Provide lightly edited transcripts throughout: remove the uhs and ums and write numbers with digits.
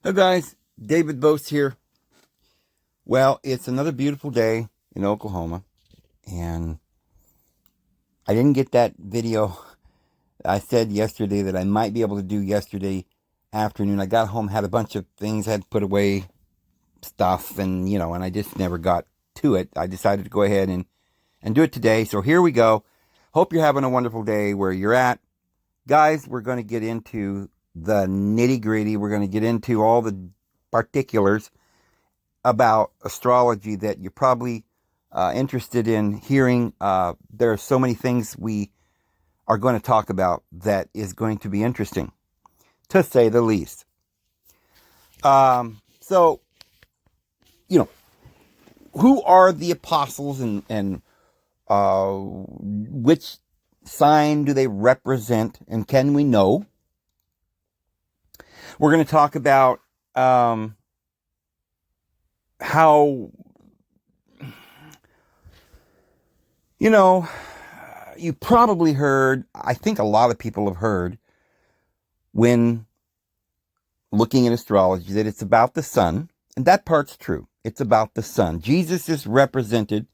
Hey guys, David Boast here. Well, it's another beautiful day in Oklahoma, and I didn't get that video I said yesterday that I might be able to do yesterday afternoon. I got home, had a bunch of things, had to put away stuff, and I just never got to it. I decided to go ahead and do it today. So here we go. Hope you're having a wonderful day where you're at. Guys, we're going to get into the nitty gritty. We're going to get into all the particulars about astrology that you're probably interested in hearing. There are so many things we are going to talk about that is going to be interesting, to say the least. So, who are the apostles and which sign do they represent, and can we know? We're going to talk about how, you probably heard, I think a lot of people have heard when looking at astrology that it's about the sun, and that part's true. It's about the sun. Jesus is represented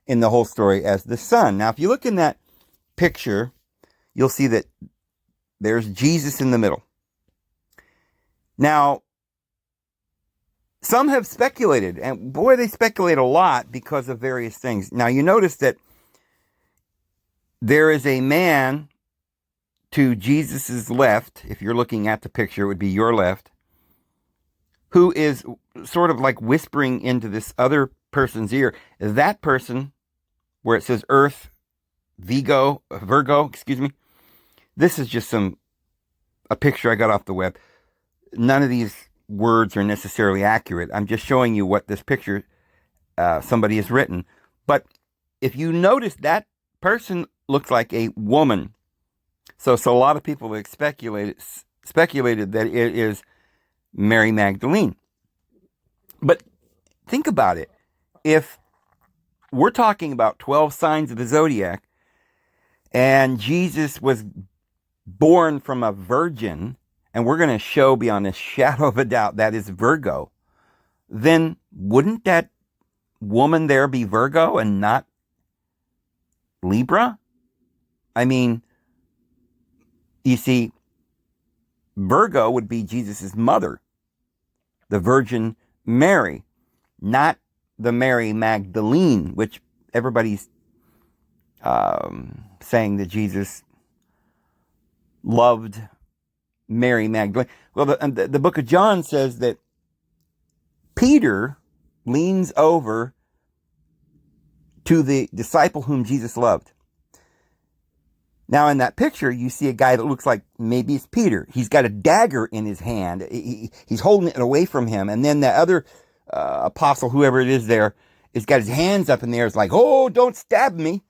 in the whole story as the sun. Now, if you look in that picture, you'll see that there's Jesus in the middle. Now, some have speculated, and boy, they speculate a lot because of various things. Now, you notice that there is a man to Jesus's left. If you're looking at the picture, it would be your left, who is sort of like whispering into this other person's ear. That person, where it says Earth, Virgo, this is just a picture I got off the web. None of these words are necessarily accurate. I'm just showing you what this picture somebody has written. But if you notice, that person looks like a woman. So a lot of people have speculated that it is Mary Magdalene. But think about it. If we're talking about 12 signs of the zodiac, and Jesus was born from a virgin, and we're going to show beyond a shadow of a doubt that is Virgo, then wouldn't that woman there be Virgo and not Libra? I mean, you see, Virgo would be Jesus's mother, the Virgin Mary, not the Mary Magdalene, which everybody's saying that Jesus loved Mary Magdalene. Well, the book of John says that Peter leans over to the disciple whom Jesus loved. Now, in that picture, you see a guy that looks like maybe it's Peter. He's got a dagger in his hand. He's holding it away from him. And then the other apostle, whoever it is there, has got his hands up in the air. It's like, oh, don't stab me.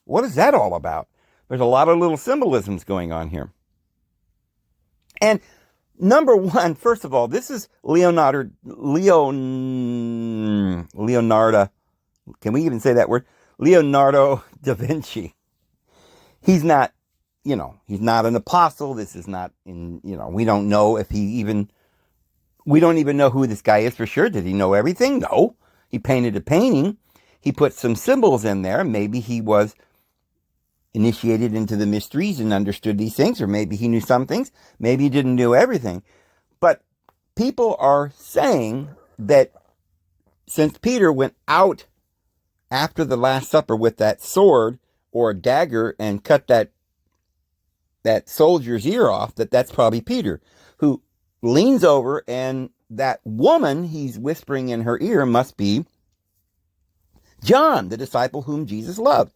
What is that all about? There's a lot of little symbolisms going on here. And number one, first of all, this is Leonardo. Can we even say that word? Leonardo da Vinci. He's not, he's not an apostle. This is not we don't know if we don't even know who this guy is for sure. Did he know everything? No. He painted a painting. He put some symbols in there. Maybe he was initiated into the mysteries and understood these things, or maybe he knew some things. Maybe he didn't know everything. But people are saying that since Peter went out after the Last Supper with that sword or a dagger and cut that soldier's ear off, that's probably Peter, who leans over, and that woman he's whispering in her ear must be John, the disciple whom Jesus loved.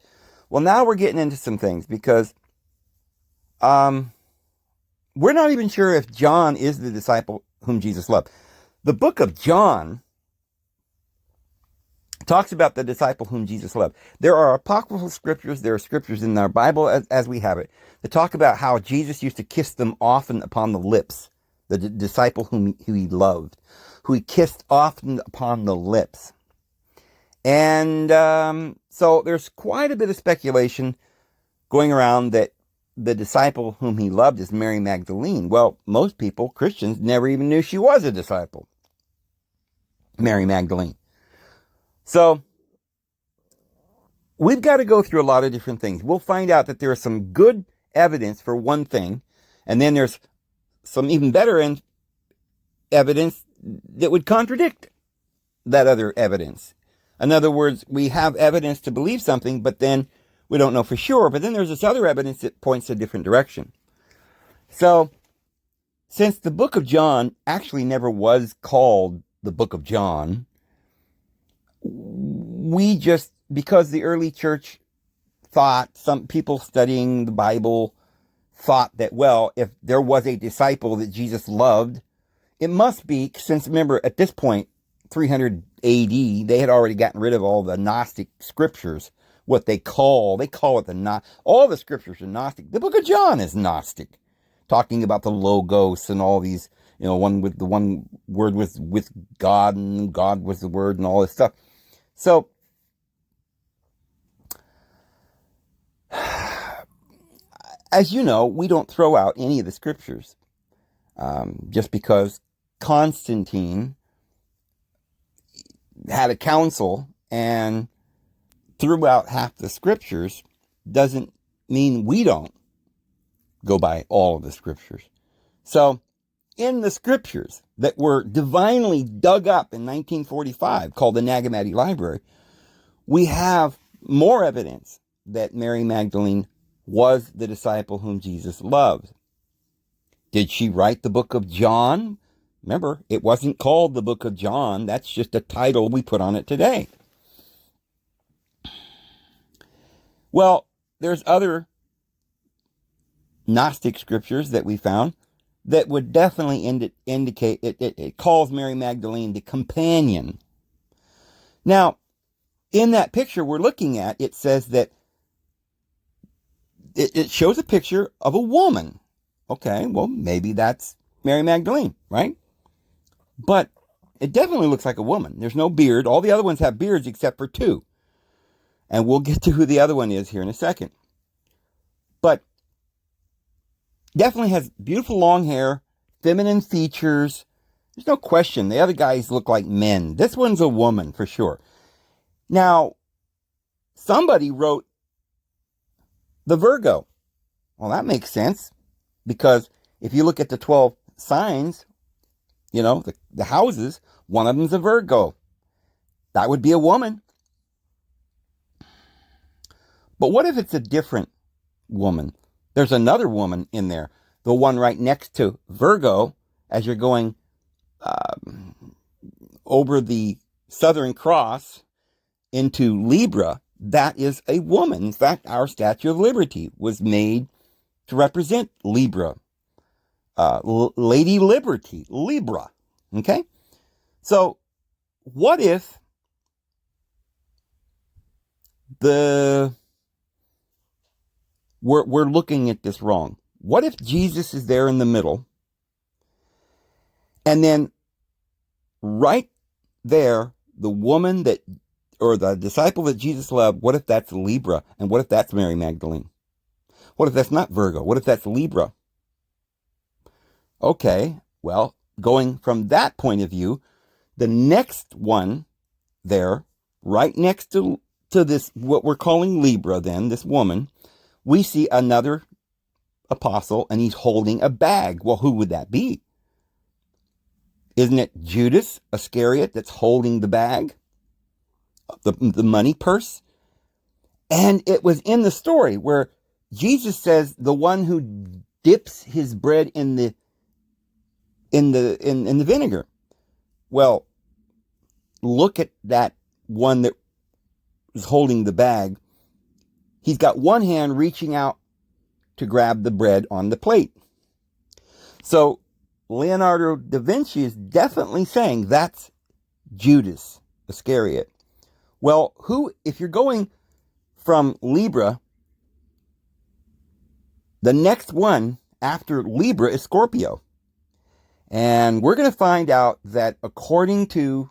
Well, now we're getting into some things, because we're not even sure if John is the disciple whom Jesus loved. The book of John talks about the disciple whom Jesus loved. There are apocryphal scriptures, there are scriptures in our Bible as we have it, that talk about how Jesus used to kiss them often upon the lips, the disciple who he loved, who he kissed often upon the lips. And so there's quite a bit of speculation going around that the disciple whom he loved is Mary Magdalene. Well, most people, Christians, never even knew she was a disciple, Mary Magdalene. So we've got to go through a lot of different things. We'll find out that there is some good evidence for one thing, and then there's some even better evidence that would contradict that other evidence. In other words, we have evidence to believe something, but then we don't know for sure. But then there's this other evidence that points a different direction. So, since the book of John actually never was called the book of John, we just, because the early church thought, some people studying the Bible thought that, well, if there was a disciple that Jesus loved, it must be, since remember, at this point, 300 AD, they had already gotten rid of all the Gnostic scriptures, what they call it all the scriptures are Gnostic. The book of John is Gnostic, talking about the Logos and all these, the one word was with God, and God was the word, and all this stuff. So, as you know, we don't throw out any of the scriptures. Just because Constantine had a council and threw out half the scriptures doesn't mean we don't go by all of the scriptures. So, in the scriptures that were divinely dug up in 1945, called the Nag Hammadi Library, we have more evidence that Mary Magdalene was the disciple whom Jesus loved. Did she write the book of John? Remember, it wasn't called the book of John. That's just a title we put on it today. Well, there's other Gnostic scriptures that we found that would definitely indicate, it calls Mary Magdalene the companion. Now, in that picture we're looking at, it says that it shows a picture of a woman. Okay, well, maybe that's Mary Magdalene, right? But it definitely looks like a woman. There's no beard. All the other ones have beards except for two. And we'll get to who the other one is here in a second. But definitely has beautiful long hair, feminine features. There's no question. The other guys look like men. This one's a woman for sure. Now, somebody wrote the Virgo. Well, that makes sense. Because if you look at the 12 signs, the houses, one of them's a Virgo. That would be a woman. But what if it's a different woman? There's another woman in there. The one right next to Virgo, as you're going over the Southern Cross into Libra, that is a woman. In fact, our Statue of Liberty was made to represent Libra. Lady Liberty, Libra. Okay? So, what if we're looking at this wrong? What if Jesus is there in the middle, and then right there, the woman or the disciple that Jesus loved, what if that's Libra? And what if that's Mary Magdalene? What if that's not Virgo? What if that's Libra? Okay, well, going from that point of view, the next one there, right next to this, what we're calling Libra then, this woman, we see another apostle, and he's holding a bag. Well, who would that be? Isn't it Judas Iscariot that's holding the bag? The money purse? And it was in the story where Jesus says the one who dips his bread in the vinegar. Well, look at that one that is holding the bag. He's got one hand reaching out to grab the bread on the plate. So Leonardo da Vinci is definitely saying that's Judas Iscariot. Well, if you're going from Libra, the next one after Libra is Scorpio. And we're going to find out that according to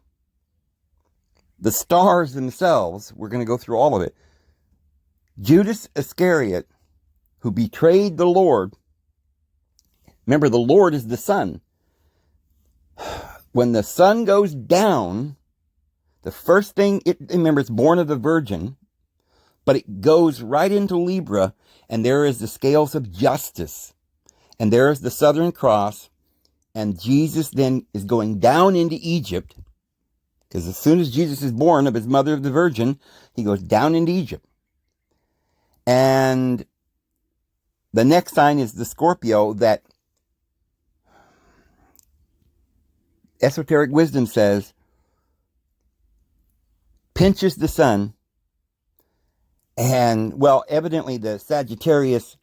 the stars themselves, we're going to go through all of it. Judas Iscariot, who betrayed the Lord. Remember, the Lord is the sun. When the sun goes down, the first thing, remember, it's born of the Virgin, but it goes right into Libra, and there is the scales of justice, and there is the Southern Cross, and Jesus then is going down into Egypt, because as soon as Jesus is born of his mother of the Virgin, he goes down into Egypt. And the next sign is the Scorpio, that esoteric wisdom says pinches the sun. And, well, evidently the Sagittarian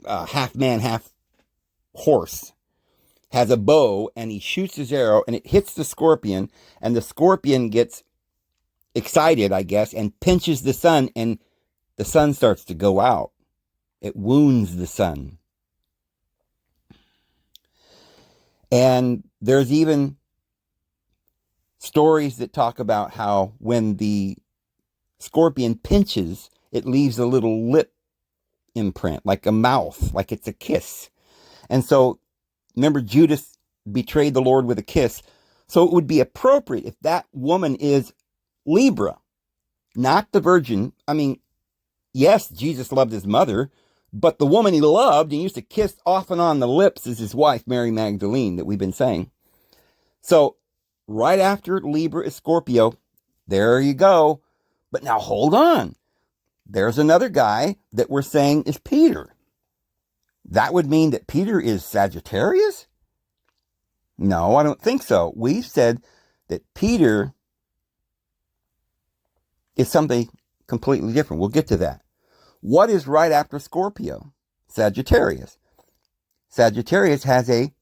half man, half horse, has a bow, and he shoots his arrow, and it hits the scorpion, and the scorpion gets excited, I guess, and pinches the sun, and the sun starts to go out. It wounds the sun. And there's even stories that talk about how when the scorpion pinches, it leaves a little lip imprint, like a mouth, like it's a kiss. And so, remember, Judas betrayed the Lord with a kiss. So it would be appropriate if that woman is Libra, not the Virgin. I mean, yes, Jesus loved his mother, but the woman he loved and used to kiss off and on the lips is his wife, Mary Magdalene, that we've been saying. So, right after Libra is Scorpio, there you go. But now hold on. There's another guy that we're saying is Peter. That would mean that Peter is Sagittarius? No, I don't think so. We've said that Peter is something completely different. We'll get to that. What is right after Scorpio? Sagittarius. Sagittarius has a,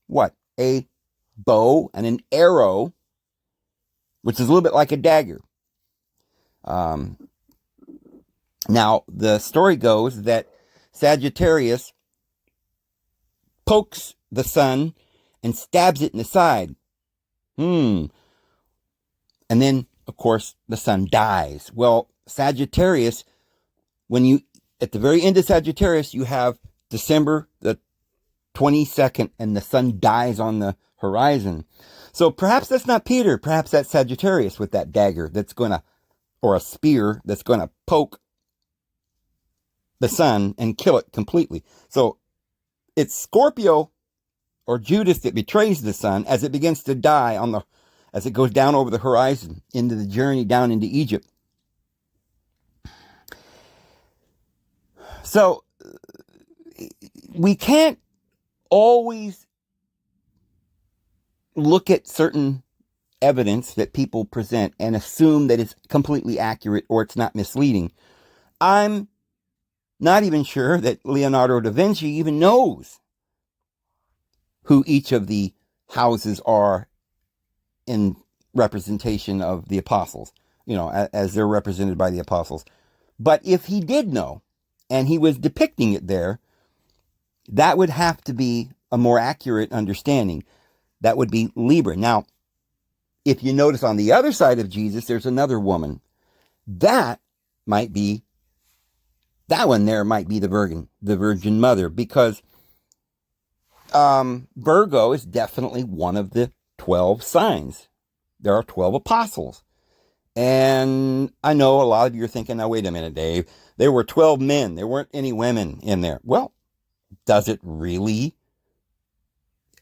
what? A bow and an arrow, which is a little bit like a dagger. Now, the story goes that Sagittarius pokes the sun and stabs it in the side. And then, of course, the sun dies. Well, Sagittarius, at the very end of Sagittarius, you have December the 22nd, and the sun dies on the horizon. So perhaps that's not Peter. Perhaps that's Sagittarius with that dagger or a spear that's going to poke the sun and kill it completely. So it's Scorpio or Judas that betrays the sun as it begins to die as it goes down over the horizon into the journey down into Egypt. So we can't always look at certain evidence that people present and assume that it's completely accurate or it's not misleading. I'm not even sure that Leonardo da Vinci even knows who each of the houses are in representation of the apostles, as they're represented by the apostles. But if he did know, and he was depicting it there, that would have to be a more accurate understanding. That would be Libra. Now, if you notice on the other side of Jesus, there's another woman. That one there might be the Virgin Mother, because Virgo is definitely one of the 12 signs. There are 12 apostles. And I know a lot of you are thinking, now wait a minute, Dave. There were 12 men. There weren't any women in there. Well, does it really?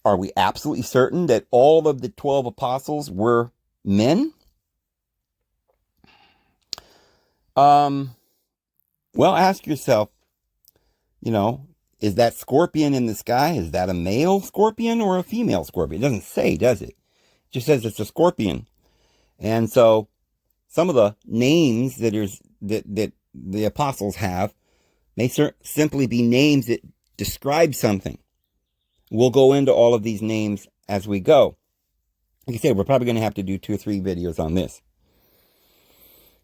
Are we absolutely certain that all of the 12 apostles were men? Well, ask yourself, is that scorpion in the sky? Is that a male scorpion or a female scorpion? It doesn't say, does it? It just says it's a scorpion. And so some of the names that the apostles have may simply be names that describe something. We'll go into all of these names as we go. Like I said, we're probably going to have to do 2 or 3 videos on this.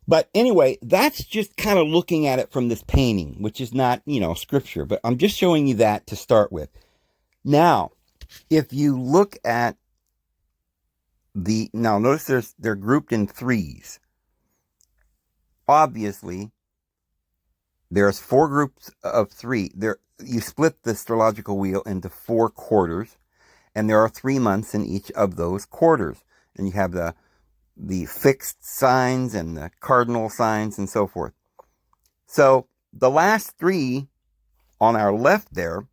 But anyway, that's just kind of looking at it from this painting, which is not, scripture. But I'm just showing you that to start with. Now, if you look at now notice they're grouped in threes. Obviously, There's 4 groups of 3. You split the astrological wheel into 4 quarters, and there are 3 months in each of those quarters. And you have the fixed signs and the cardinal signs and so forth. So the last 3 on our left there,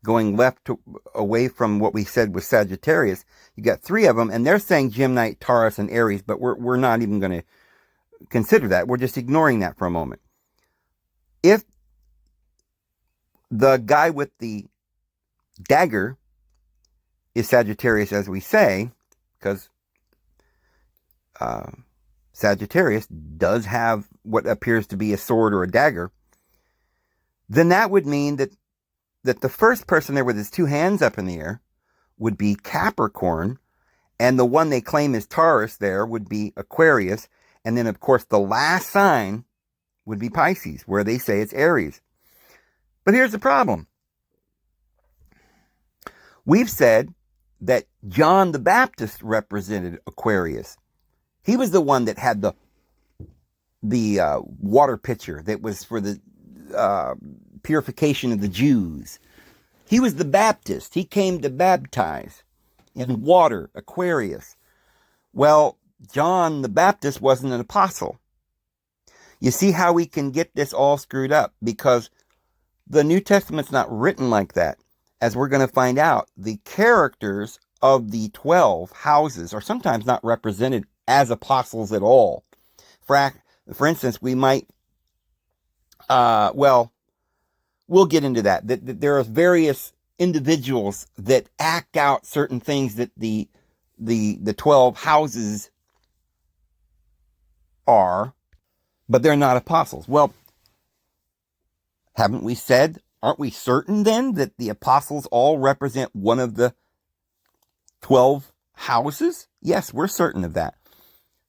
going left away from what we said was Sagittarius, you got 3 of them, and they're saying Gemini, Taurus, and Aries, but we're not even going to consider that. We're just ignoring that for a moment. If the guy with the dagger is Sagittarius, as we say, because Sagittarius does have what appears to be a sword or a dagger, then that would mean that the first person there with his 2 hands up in the air would be Capricorn, and the one they claim is Taurus there would be Aquarius, and then of course the last sign would be Pisces, where they say it's Aries. But here's the problem. We've said that John the Baptist represented Aquarius. He was the one that had the water pitcher that was for the purification of the Jews. He was the Baptist. He came to baptize in water, Aquarius. Well, John the Baptist wasn't an apostle. You see how we can get this all screwed up, because the New Testament's not written like that. As we're going to find out, the characters of the 12 houses are sometimes not represented as apostles at all. For instance, we might, we'll get into that. There are various individuals that act out certain things that the 12 houses are, but they're not apostles. Well, haven't we said, aren't we certain then that the apostles all represent one of the 12 houses? Yes, we're certain of that.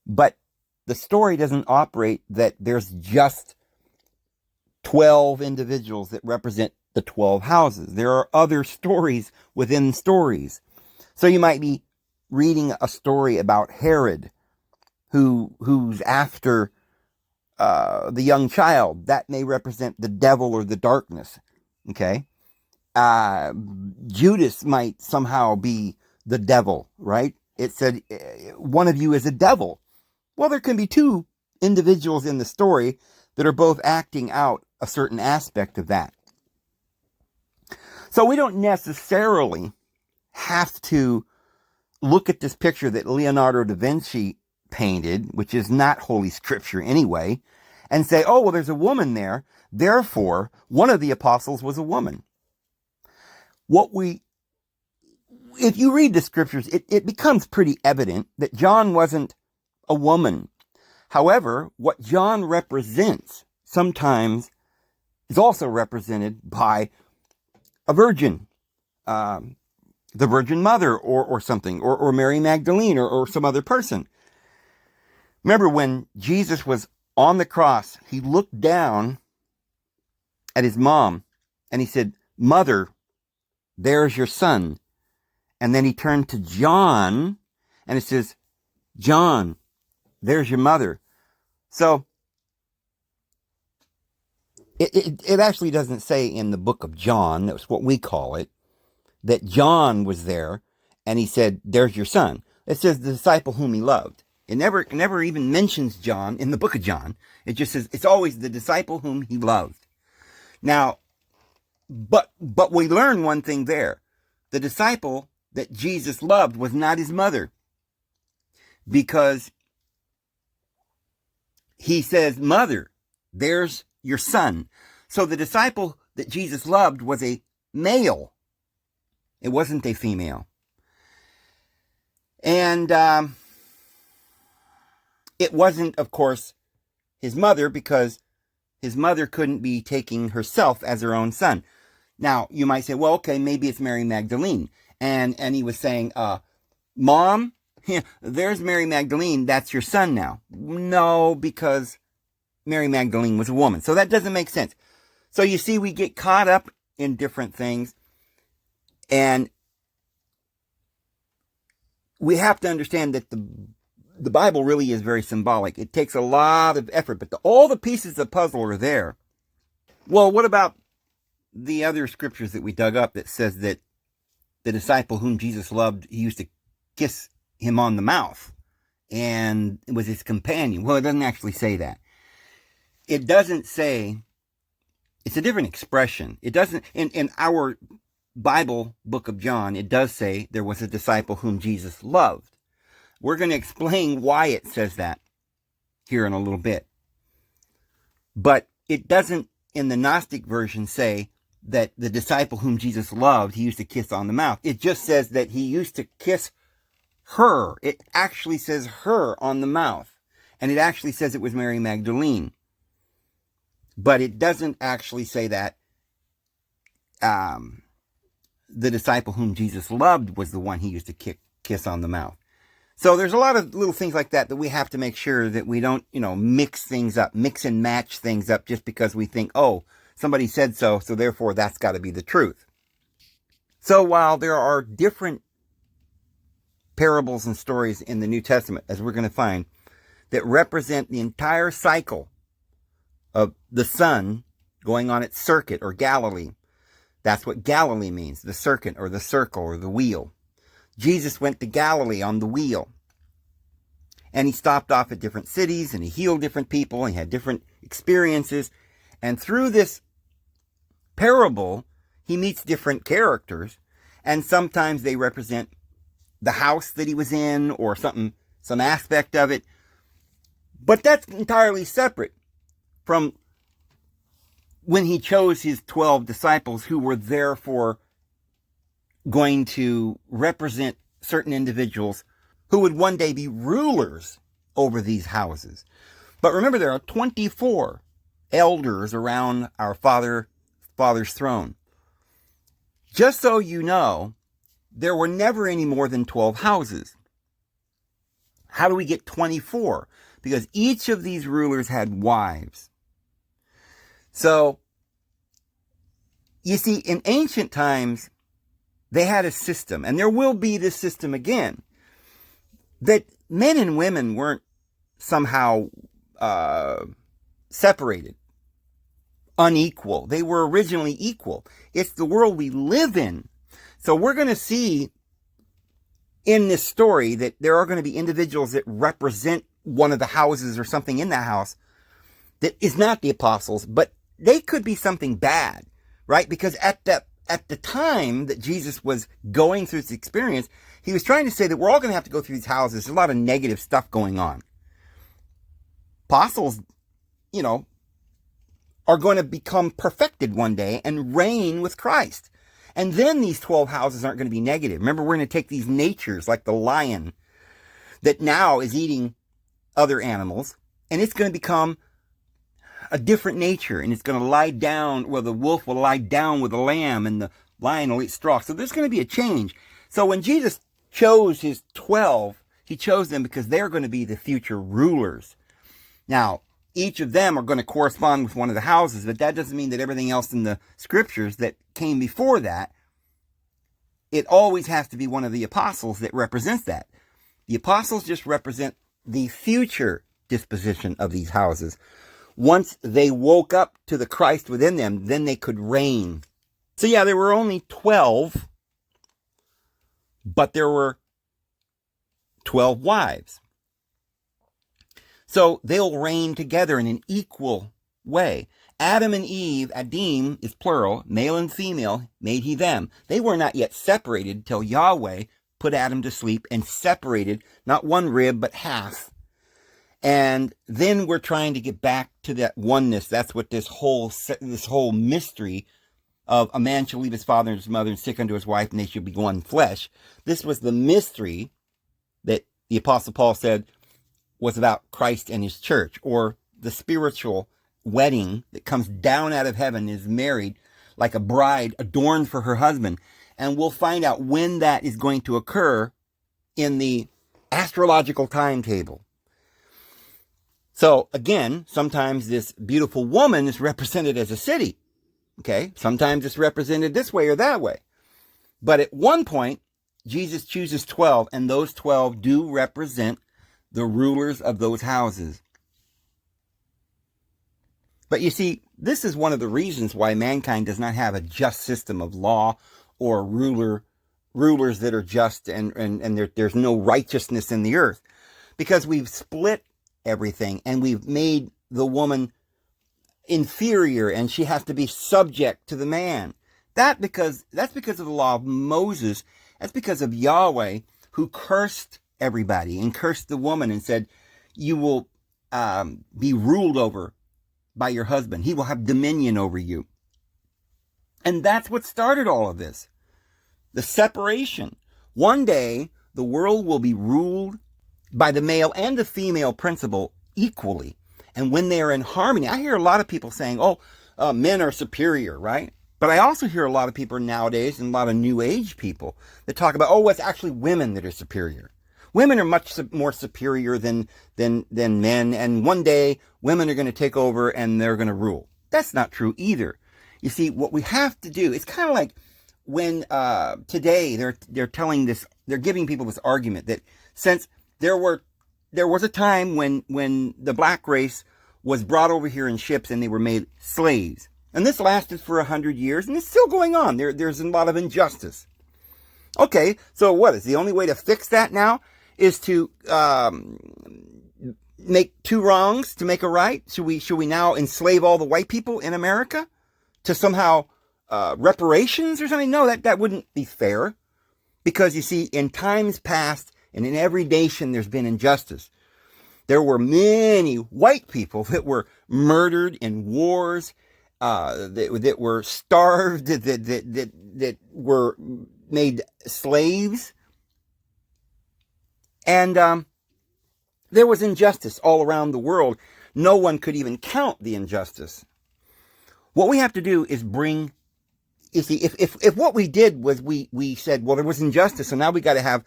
But the story doesn't operate that there's just 12 individuals that represent the 12 houses. There are other stories within stories. So you might be reading a story about Herod, who's after the young child. That may represent the devil or the darkness. Okay? Judas might somehow be the devil, right? It said, one of you is a devil. Well, there can be 2 individuals in the story that are both acting out a certain aspect of that. So we don't necessarily have to look at this picture that Leonardo da Vinci painted, which is not Holy Scripture anyway, and say, oh, well, there's a woman there, therefore, one of the apostles was a woman. If you read the Scriptures, it becomes pretty evident that John wasn't a woman. However, what John represents sometimes is also represented by a virgin, the Virgin Mother or something, or Mary Magdalene or some other person. Remember when Jesus was on the cross, he looked down at his mom and he said, "Mother, there's your son." And then he turned to John and it says, "John, there's your mother." So it actually doesn't say in the book of John, that's what we call it, that John was there and he said, "There's your son." It says the disciple whom he loved. It never even mentions John in the book of John. It just says it's always the disciple whom he loved. Now, but we learn one thing there. The disciple that Jesus loved was not his mother, because he says, "Mother, there's your son." So the disciple that Jesus loved was a male. It wasn't a female. And it wasn't, of course, his mother, because his mother couldn't be taking herself as her own son. Now, you might say, well, okay, maybe it's Mary Magdalene. And he was saying, "Mom, there's Mary Magdalene, that's your son now." No, because Mary Magdalene was a woman. So that doesn't make sense. So you see, we get caught up in different things. And we have to understand that the Bible really is very symbolic. It takes a lot of effort, but all the pieces of the puzzle are there. Well, what about the other scriptures that we dug up that says that the disciple whom Jesus loved, he used to kiss him on the mouth and it was his companion? Well, it doesn't actually say that. It doesn't say, it's a different expression. It doesn't, in our Bible book of John, it does say there was a disciple whom Jesus loved. We're going to explain why it says that here in a little bit. But it doesn't, in the Gnostic version, say that the disciple whom Jesus loved, he used to kiss on the mouth. It just says that he used to kiss her. It actually says her on the mouth. And it actually says it was Mary Magdalene. But it doesn't actually say that the disciple whom Jesus loved was the one he used to kiss on the mouth. So there's a lot of little things like that we have to make sure that we don't, mix things up, mix and match things up just because we think, oh, somebody said so, so therefore that's got to be the truth. So while there are different parables and stories in the New Testament, as we're going to find, that represent the entire cycle of the sun going on its circuit, or Galilee. That's what Galilee means, the circuit or the circle or the wheel. Jesus went to Galilee on the wheel. And he stopped off at different cities and he healed different people and he had different experiences. And through this parable, he meets different characters. And sometimes they represent the house that he was in or some aspect of it. But that's entirely separate from when he chose his 12 disciples who were therefore going to represent certain individuals who would one day be rulers over these houses. But remember, there are 24 elders around our Father's throne. Just so you know, there were never any more than 12 houses. How do we get 24? Because each of these rulers had wives. So, you see, in ancient times, they had a system, and there will be this system again, that men and women weren't somehow separated, unequal. They were originally equal. It's the world we live in. So we're going to see in this story that there are going to be individuals that represent one of the houses or something in that house that is not the apostles, but they could be something bad, right? Because at the time that Jesus was going through this experience, he was trying to say that we're all going to have to go through these houses. There's a lot of negative stuff going on. Apostles, are going to become perfected one day and reign with Christ. And then these 12 houses aren't going to be negative. Remember, we're going to take these natures like the lion that now is eating other animals, and it's going to become a different nature, and it's going to lie down, well, the wolf will lie down with the lamb, and the lion will eat straw. So there's going to be a change. So when Jesus chose his 12, he chose them because they're going to be the future rulers. Now, each of them are going to correspond with one of the houses, but that doesn't mean that everything else in the scriptures that came before that, it always has to be one of the apostles that represents that. The apostles just represent the future disposition of these houses. Once they woke up to the Christ within them, then they could reign. So yeah, there were only 12, but there were 12 wives. So they'll reign together in an equal way. Adam and Eve, Adim is plural, male and female, made he them. They were not yet separated till Yahweh put Adam to sleep and separated, not one rib, but half. And then we're trying to get back to that oneness. That's what this whole mystery of a man shall leave his father and his mother and stick unto his wife, and they shall be one flesh. This was the mystery that the Apostle Paul said was about Christ and his church, or the spiritual wedding that comes down out of heaven, is married like a bride adorned for her husband. And we'll find out when that is going to occur in the astrological timetable. So again, sometimes this beautiful woman is represented as a city. Okay, sometimes it's represented this way or that way. But at one point, Jesus chooses 12, and those 12 do represent the rulers of those houses. But you see, This is one of the reasons why mankind does not have a just system of law or rulers that are just, and there's no righteousness in the earth. Because we've split everything and we've made the woman inferior and she has to be subject to the man. That's because of the law of Moses. That's because of Yahweh, who cursed everybody and cursed the woman and said, you will be ruled over by your husband. He will have dominion over you. And that's what started all of this. The separation. One day, the world will be ruled by the male and the female principle equally. And when they are in harmony, I hear a lot of people saying, men are superior, right? But I also hear a lot of people nowadays, and a lot of new age people, that talk about, it's actually women that are superior. Women are much more superior than men, and one day women are going to take over and they're going to rule. That's not true either. You see, what we have to do, it's kind of like when today they're telling this, they're giving people this argument that since there was a time when the black race was brought over here in ships and they were made slaves. And this lasted for 100 years and it's still going on. There's a lot of injustice. Okay, so what is the only way to fix that now? Is to make two wrongs to make a right? Should we now enslave all the white people in America to somehow reparations or something? No, that wouldn't be fair. Because you see, in times past and in every nation there's been injustice. There were many white people that were murdered in wars, that were starved, that were made slaves. And there was injustice all around the world. No one could even count the injustice. What we have to do is bring, you see, if what we did was we said, well, there was injustice, so now we got to have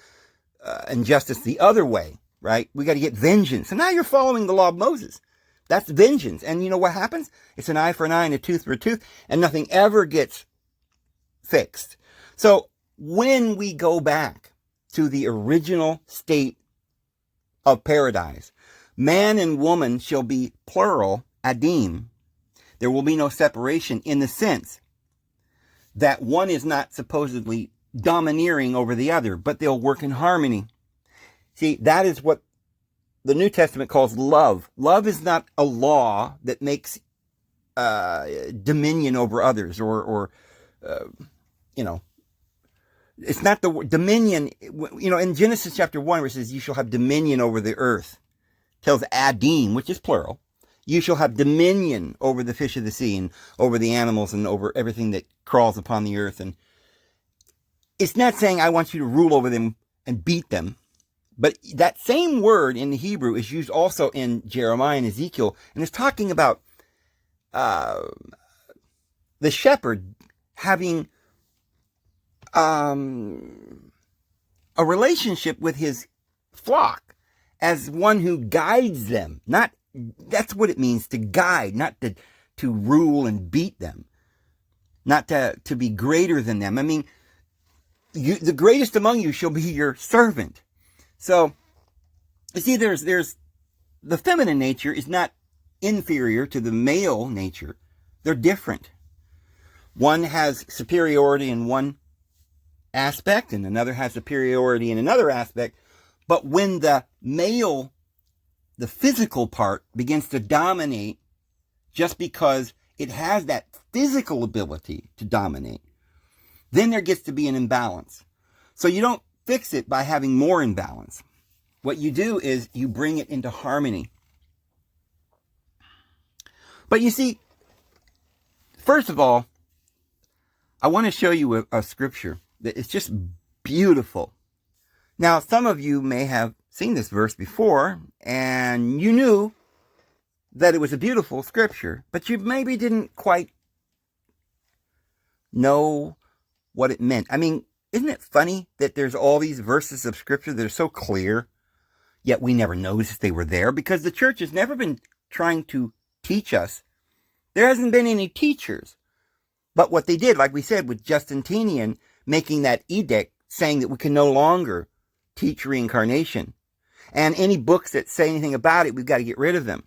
injustice the other way, right? We got to get vengeance. So now you're following the law of Moses. That's vengeance. And you know what happens? It's an eye for an eye and a tooth for a tooth, and nothing ever gets fixed. So when we go back to the original state of paradise, man and woman shall be plural, adim. There will be no separation in the sense that one is not supposedly domineering over the other, but they'll work in harmony. See, that is what the New Testament calls love. Love is not a law that makes dominion over others or it's not the dominion, in Genesis chapter 1 where it says, you shall have dominion over the earth. It tells adim, which is plural. You shall have dominion over the fish of the sea and over the animals and over everything that crawls upon the earth. And it's not saying I want you to rule over them and beat them. But that same word in the Hebrew is used also in Jeremiah and Ezekiel. And it's talking about the shepherd having a relationship with his flock as one who guides them. That's what it means to guide, not to rule and beat them, not to be greater than them. I mean, the greatest among you shall be your servant. So, you see, there's the feminine nature is not inferior to the male nature. They're different. One has superiority in one aspect and another has superiority in another aspect. But when the male, the physical part, begins to dominate just because it has that physical ability to dominate, then there gets to be an imbalance. So you don't fix it by having more imbalance. What you do is you bring it into harmony. But you see, first of all, I want to show you a scripture that is just beautiful. Now, some of you may have seen this verse before, and you knew that it was a beautiful scripture, but you maybe didn't quite know what it meant. I mean, isn't it funny that there's all these verses of scripture that are so clear, yet we never noticed they were there because the church has never been trying to teach us. There hasn't been any teachers. But what they did, like we said, with Justinian making that edict saying that we can no longer teach reincarnation. And any books that say anything about it, we've got to get rid of them.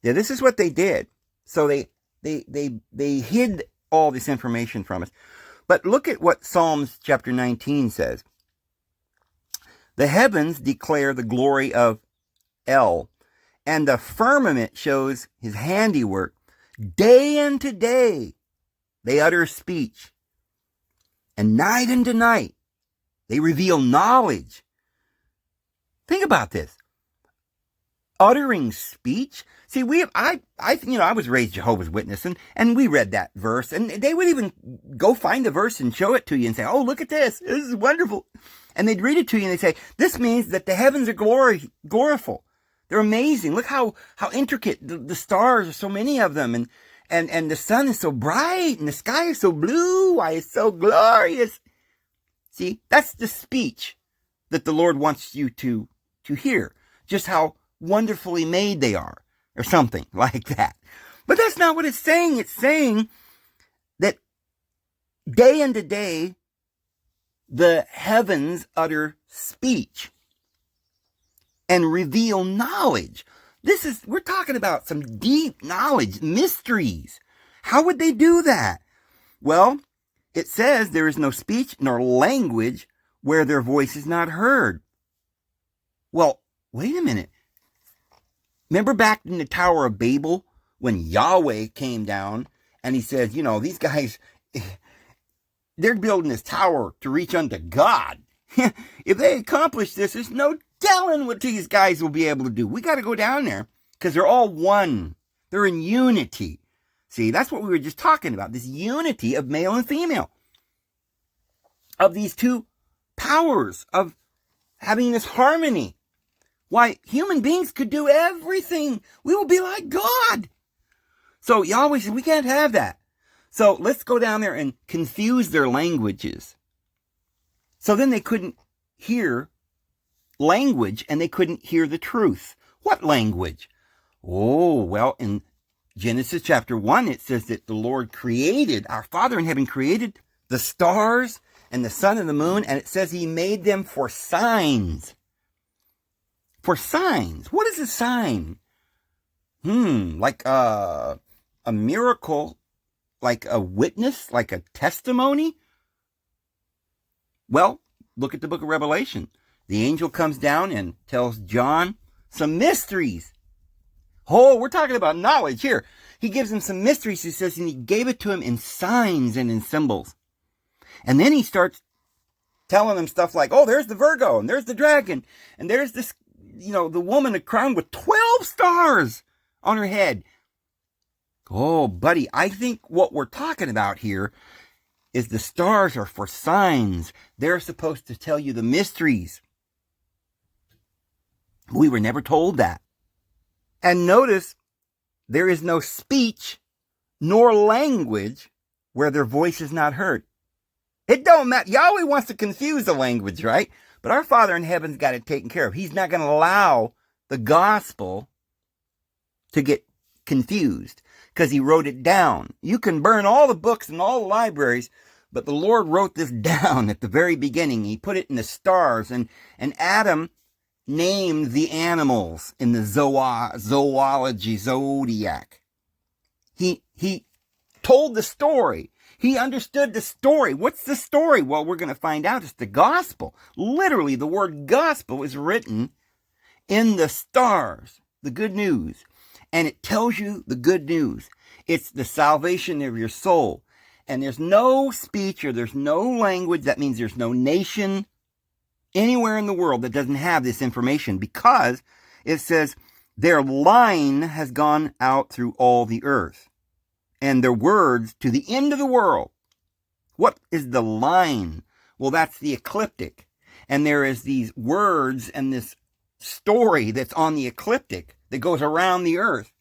Yeah, this is what they did. So they They hid all this information from us. But look at what Psalms chapter 19 says. The heavens declare the glory of El, and the firmament shows his handiwork. Day unto day they utter speech, and night unto night they reveal knowledge. Think about this. Uttering speech. See, I was raised Jehovah's Witness, and we read that verse, and they would even go find the verse and show it to you and say, oh, look at this. This is wonderful. And they'd read it to you and they'd say, this means that the heavens are gloriful. They're amazing. Look how intricate the stars are, so many of them, and the sun is so bright, and the sky is so blue. Why, it's so glorious. See, that's the speech that the Lord wants you to hear. Just how wonderfully made they are, or something like that. But that's not what it's saying. It's saying that day unto day, the heavens utter speech and reveal knowledge. We're talking about some deep knowledge, mysteries. How would they do that? Well, it says there is no speech nor language where their voice is not heard. Well, wait a minute. Remember back in the Tower of Babel when Yahweh came down and he says, these guys, they're building this tower to reach unto God. If they accomplish this, there's no telling what these guys will be able to do. We got to go down there because they're all one. They're in unity. See, that's what we were just talking about, this unity of male and female, of these two powers, of having this harmony. Why, human beings could do everything. We will be like God. So Yahweh said, we can't have that. So let's go down there and confuse their languages. So then they couldn't hear language and they couldn't hear the truth. What language? Oh, well, in Genesis chapter 1, it says that the Lord created, our Father in heaven created the stars and the sun and the moon, and it says he made them for signs. For signs. What is a sign? Like a miracle, like a witness, like a testimony? Well, look at the book of Revelation. The angel comes down and tells John some mysteries. Oh, we're talking about knowledge here. He gives him some mysteries, he says, and he gave it to him in signs and in symbols. And then he starts telling him stuff like, oh, there's the Virgo, and there's the dragon, and there's this, the woman crowned with 12 stars on her head. Oh, buddy, I think what we're talking about here is the stars are for signs. They're supposed to tell you the mysteries. We were never told that. And notice, there is no speech nor language where their voice is not heard. It don't matter. Yahweh wants to confuse the language, right? But our Father in heaven's got it taken care of. He's not going to allow the gospel to get confused because he wrote it down. You can burn all the books and all the libraries, but the Lord wrote this down at the very beginning. He put it in the stars, and Adam named the animals in the zoology, zodiac. He told the story. He understood the story. What's the story? Well, we're going to find out. It's the gospel. Literally, the word gospel is written in the stars, the good news. And it tells you the good news. It's the salvation of your soul. And there's no speech or there's no language. That means there's no nation anywhere in the world that doesn't have this information, because it says their line has gone out through all the earth and their words to the end of the world. What is the line? Well, that's the ecliptic. And there is these words and this story that's on the ecliptic that goes around the earth.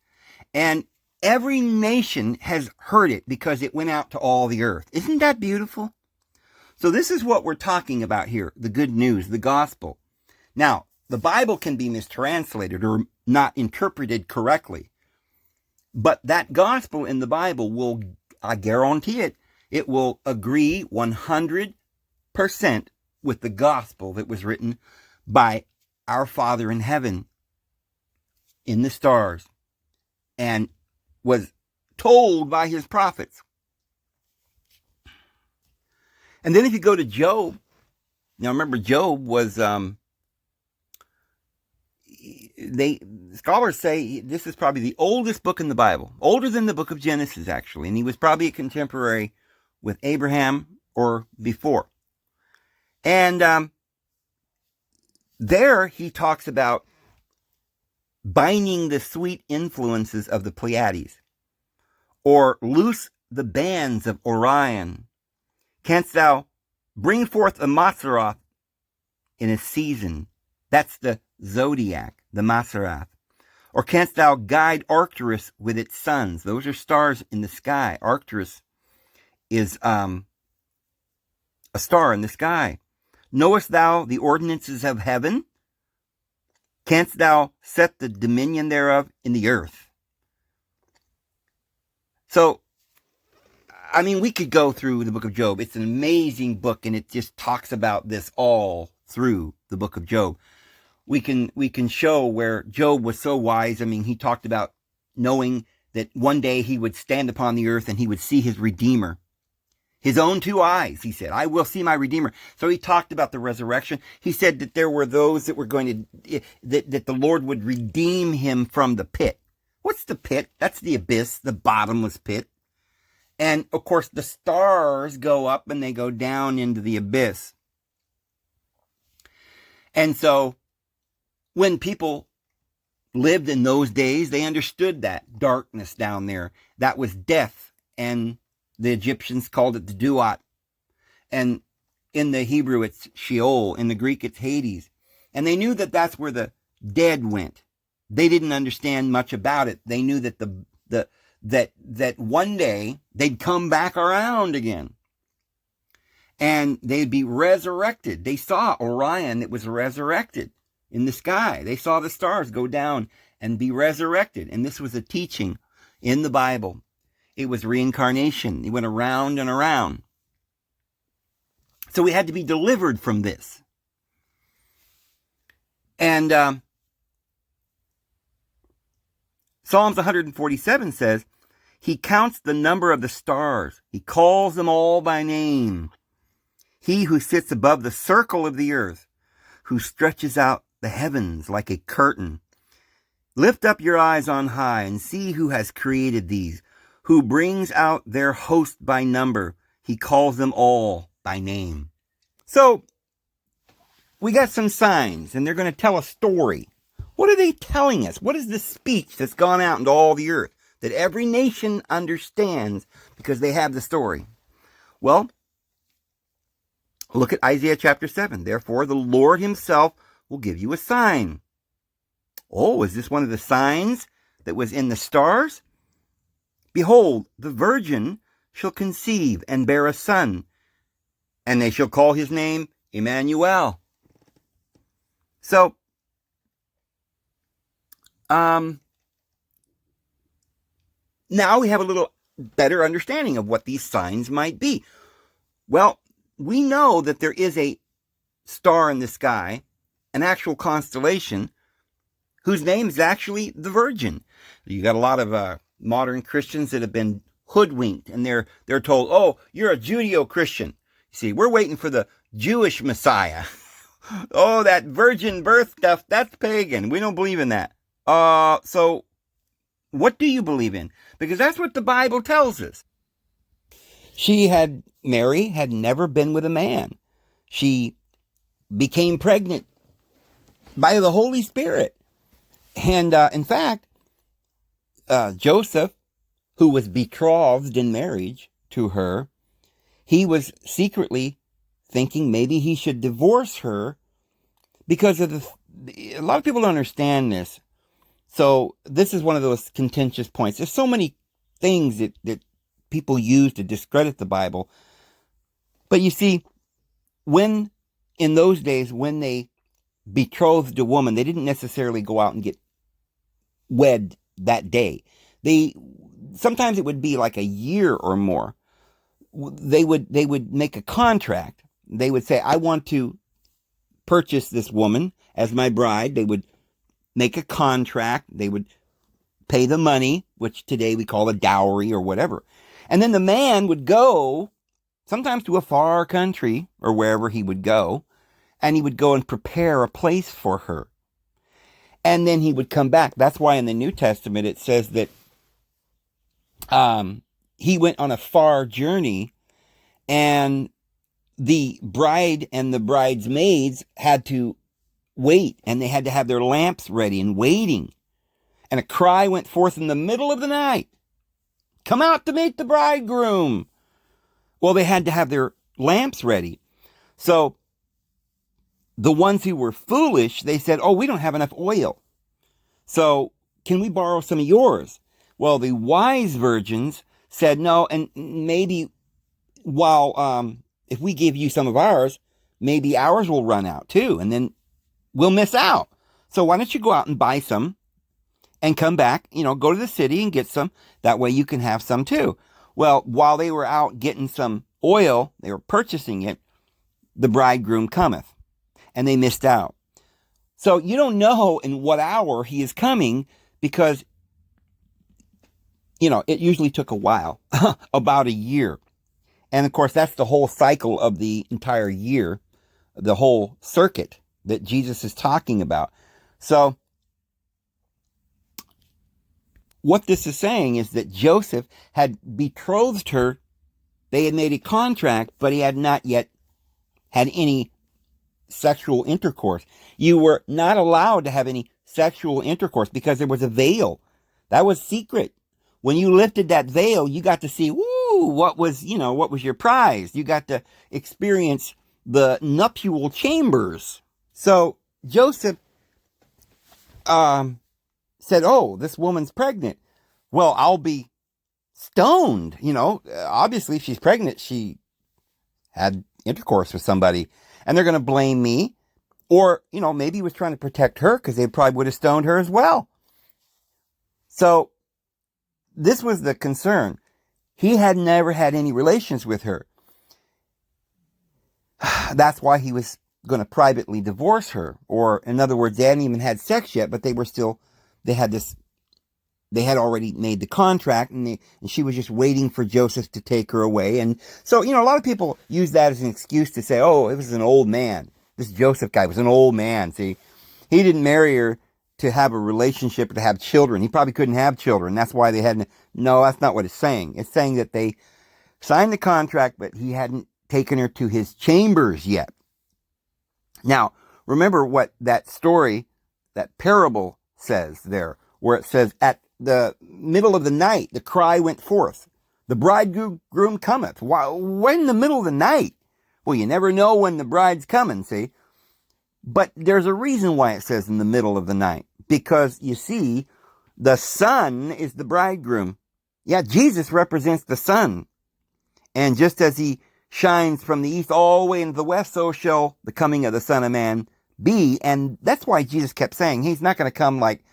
And every nation has heard it because it went out to all the earth. Isn't that beautiful? So this is what we're talking about here, the good news, the gospel. Now, the Bible can be mistranslated or not interpreted correctly. But that gospel in the Bible will, I guarantee it, it will agree 100% with the gospel that was written by our Father in heaven in the stars and was told by his prophets. And then if you go to Job, now remember Job was, scholars say this is probably the oldest book in the Bible, older than the book of Genesis actually, and he was probably a contemporary with Abraham or before. And there he talks about binding the sweet influences of the Pleiades, or loose the bands of Orion. Canst thou bring forth a Mazzaroth in a season? That's the zodiac, the Mazzaroth. Or canst thou guide Arcturus with its sons? Those are stars in the sky. Arcturus is a star in the sky. Knowest thou the ordinances of heaven? Canst thou set the dominion thereof in the earth? So, I mean, we could go through the book of Job. It's an amazing book, and it just talks about this all through the book of Job. We can show where Job was so wise. I mean, he talked about knowing that one day he would stand upon the earth and he would see his Redeemer. His own two eyes, he said, I will see my Redeemer. So he talked about the resurrection. He said that there were those that were going to, that the Lord would redeem him from the pit. What's the pit? That's the abyss, the bottomless pit. And of course, the stars go up and they go down into the abyss. And so when people lived in those days, they understood that darkness down there. That was death, and the Egyptians called it the Duat. And in the Hebrew, it's Sheol. In the Greek, it's Hades. And they knew that that's where the dead went. They didn't understand much about it. They knew that that one day they'd come back around again. And they'd be resurrected. They saw Orion that was resurrected in the sky. They saw the stars go down and be resurrected. And this was a teaching in the Bible. It was reincarnation. It went around and around. So we had to be delivered from this. And Psalms 147 says, he counts the number of the stars. He calls them all by name. He who sits above the circle of the earth, who stretches out the heavens like a curtain. Lift up your eyes on high and see who has created these, who brings out their host by number. He calls them all by name. So, we got some signs, and they're going to tell a story. What are they telling us? What is the speech that's gone out into all the earth that every nation understands because they have the story? Well, look at Isaiah chapter 7. Therefore, the Lord himself will give you a sign. Oh, is this one of the signs that was in the stars? Behold, the virgin shall conceive and bear a son, and they shall call his name Emmanuel. So, now we have a little better understanding of what these signs might be. Well, we know that there is a star in the sky, an actual constellation, whose name is actually the Virgin. You got a lot of modern Christians that have been hoodwinked, and they're told, oh, you're a Judeo-Christian. You see, we're waiting for the Jewish Messiah. Oh, that virgin birth stuff, that's pagan. We don't believe in that. So what do you believe in? Because that's what the Bible tells us. Mary had never been with a man. She became pregnant by the Holy Spirit. And in fact, Joseph, who was betrothed in marriage to her, he was secretly thinking maybe he should divorce her because of a lot of people don't understand this. So this is one of those contentious points. There's so many things that people use to discredit the Bible. But you see, in those days, when they betrothed a woman, they didn't necessarily go out and get wed that day. Sometimes it would be like a year or more. They would make a contract. They would say, I want to purchase this woman as my bride. They would make a contract. They would pay the money, which today we call a dowry or whatever. And then the man would go, sometimes to a far country or wherever he would go, and he would go and prepare a place for her. And then he would come back. That's why in the New Testament it says that he went on a far journey, and the bride and the bridesmaids had to wait, and they had to have their lamps ready and waiting. And a cry went forth in the middle of the night, "Come out to meet the bridegroom." Well, they had to have their lamps ready. So the ones who were foolish, they said, "Oh, we don't have enough oil. So can we borrow some of yours?" Well, the wise virgins said, "No, and maybe while if we give you some of ours, maybe ours will run out too, and then we'll miss out. So why don't you go out and buy some and come back, go to the city and get some. That way you can have some too." Well, while they were out getting some oil, they were purchasing it, the bridegroom cometh, and they missed out. So you don't know in what hour he is coming, because it usually took a while, about a year. And of course, that's the whole cycle of the entire year, the whole circuit that Jesus is talking about. So what this is saying is that Joseph had betrothed her. They had made a contract, but he had not yet had any sexual intercourse. You were not allowed to have any sexual intercourse because there was a veil. That was secret. When you lifted that veil, you got to see, what was your prize. You got to experience the nuptial chambers. So Joseph said, "Oh, this woman's pregnant. Well, I'll be stoned. Obviously, if she's pregnant, she had intercourse with somebody, and they're going to blame me." Or, maybe he was trying to protect her, because they probably would have stoned her as well. So this was the concern. He had never had any relations with her. That's why he was going to privately divorce her. Or, in other words, they hadn't even had sex yet, but they had already made the contract, and she was just waiting for Joseph to take her away. And so, a lot of people use that as an excuse to say, "Oh, it was an old man. This Joseph guy was an old man." See, he didn't marry her to have a relationship, to have children. He probably couldn't have children. That's why they hadn't. No, that's not what it's saying. It's saying that they signed the contract, but he hadn't taken her to his chambers yet. Now, remember what that story, that parable says there, where it says, "At the middle of the night, the cry went forth, the bridegroom cometh." Why, when in the middle of the night? Well, you never know when the bride's coming, see? But there's a reason why it says in the middle of the night. Because, you see, the sun is the bridegroom. Yeah, Jesus represents the sun. And just as he shines from the east all the way into the west, so shall the coming of the Son of Man be. And that's why Jesus kept saying he's not going to come like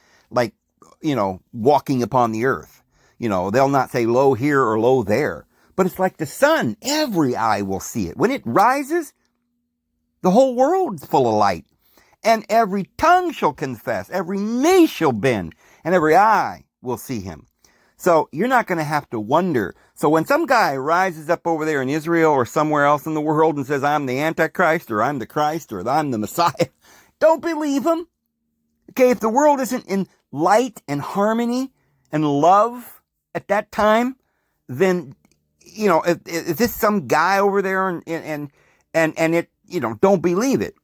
walking upon the earth. They'll not say lo here or lo there. But it's like the sun. Every eye will see it. When it rises, the whole world's full of light. And every tongue shall confess, every knee shall bend, and every eye will see him. So you're not going to have to wonder. So when some guy rises up over there in Israel or somewhere else in the world and says, "I'm the Antichrist," or "I'm the Christ," or "I'm the Messiah," don't believe him. Okay, if the world isn't in light and harmony and love at that time, then, if this some guy over there and it, don't believe it.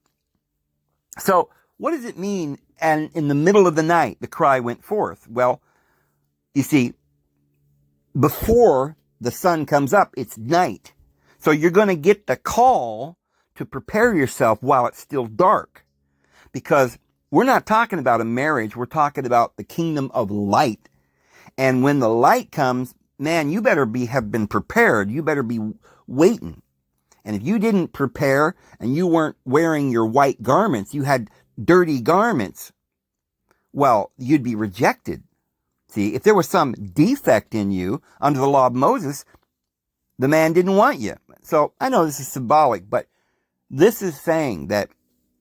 So what does it mean? And in the middle of the night, the cry went forth. Well, you see, before the sun comes up, it's night. So you're going to get the call to prepare yourself while it's still dark. Because we're not talking about a marriage. We're talking about the kingdom of light. And when the light comes, man, you better have been prepared. You better be waiting. And if you didn't prepare and you weren't wearing your white garments, you had dirty garments, well, you'd be rejected. See, if there was some defect in you under the law of Moses, the man didn't want you. So I know this is symbolic, but this is saying that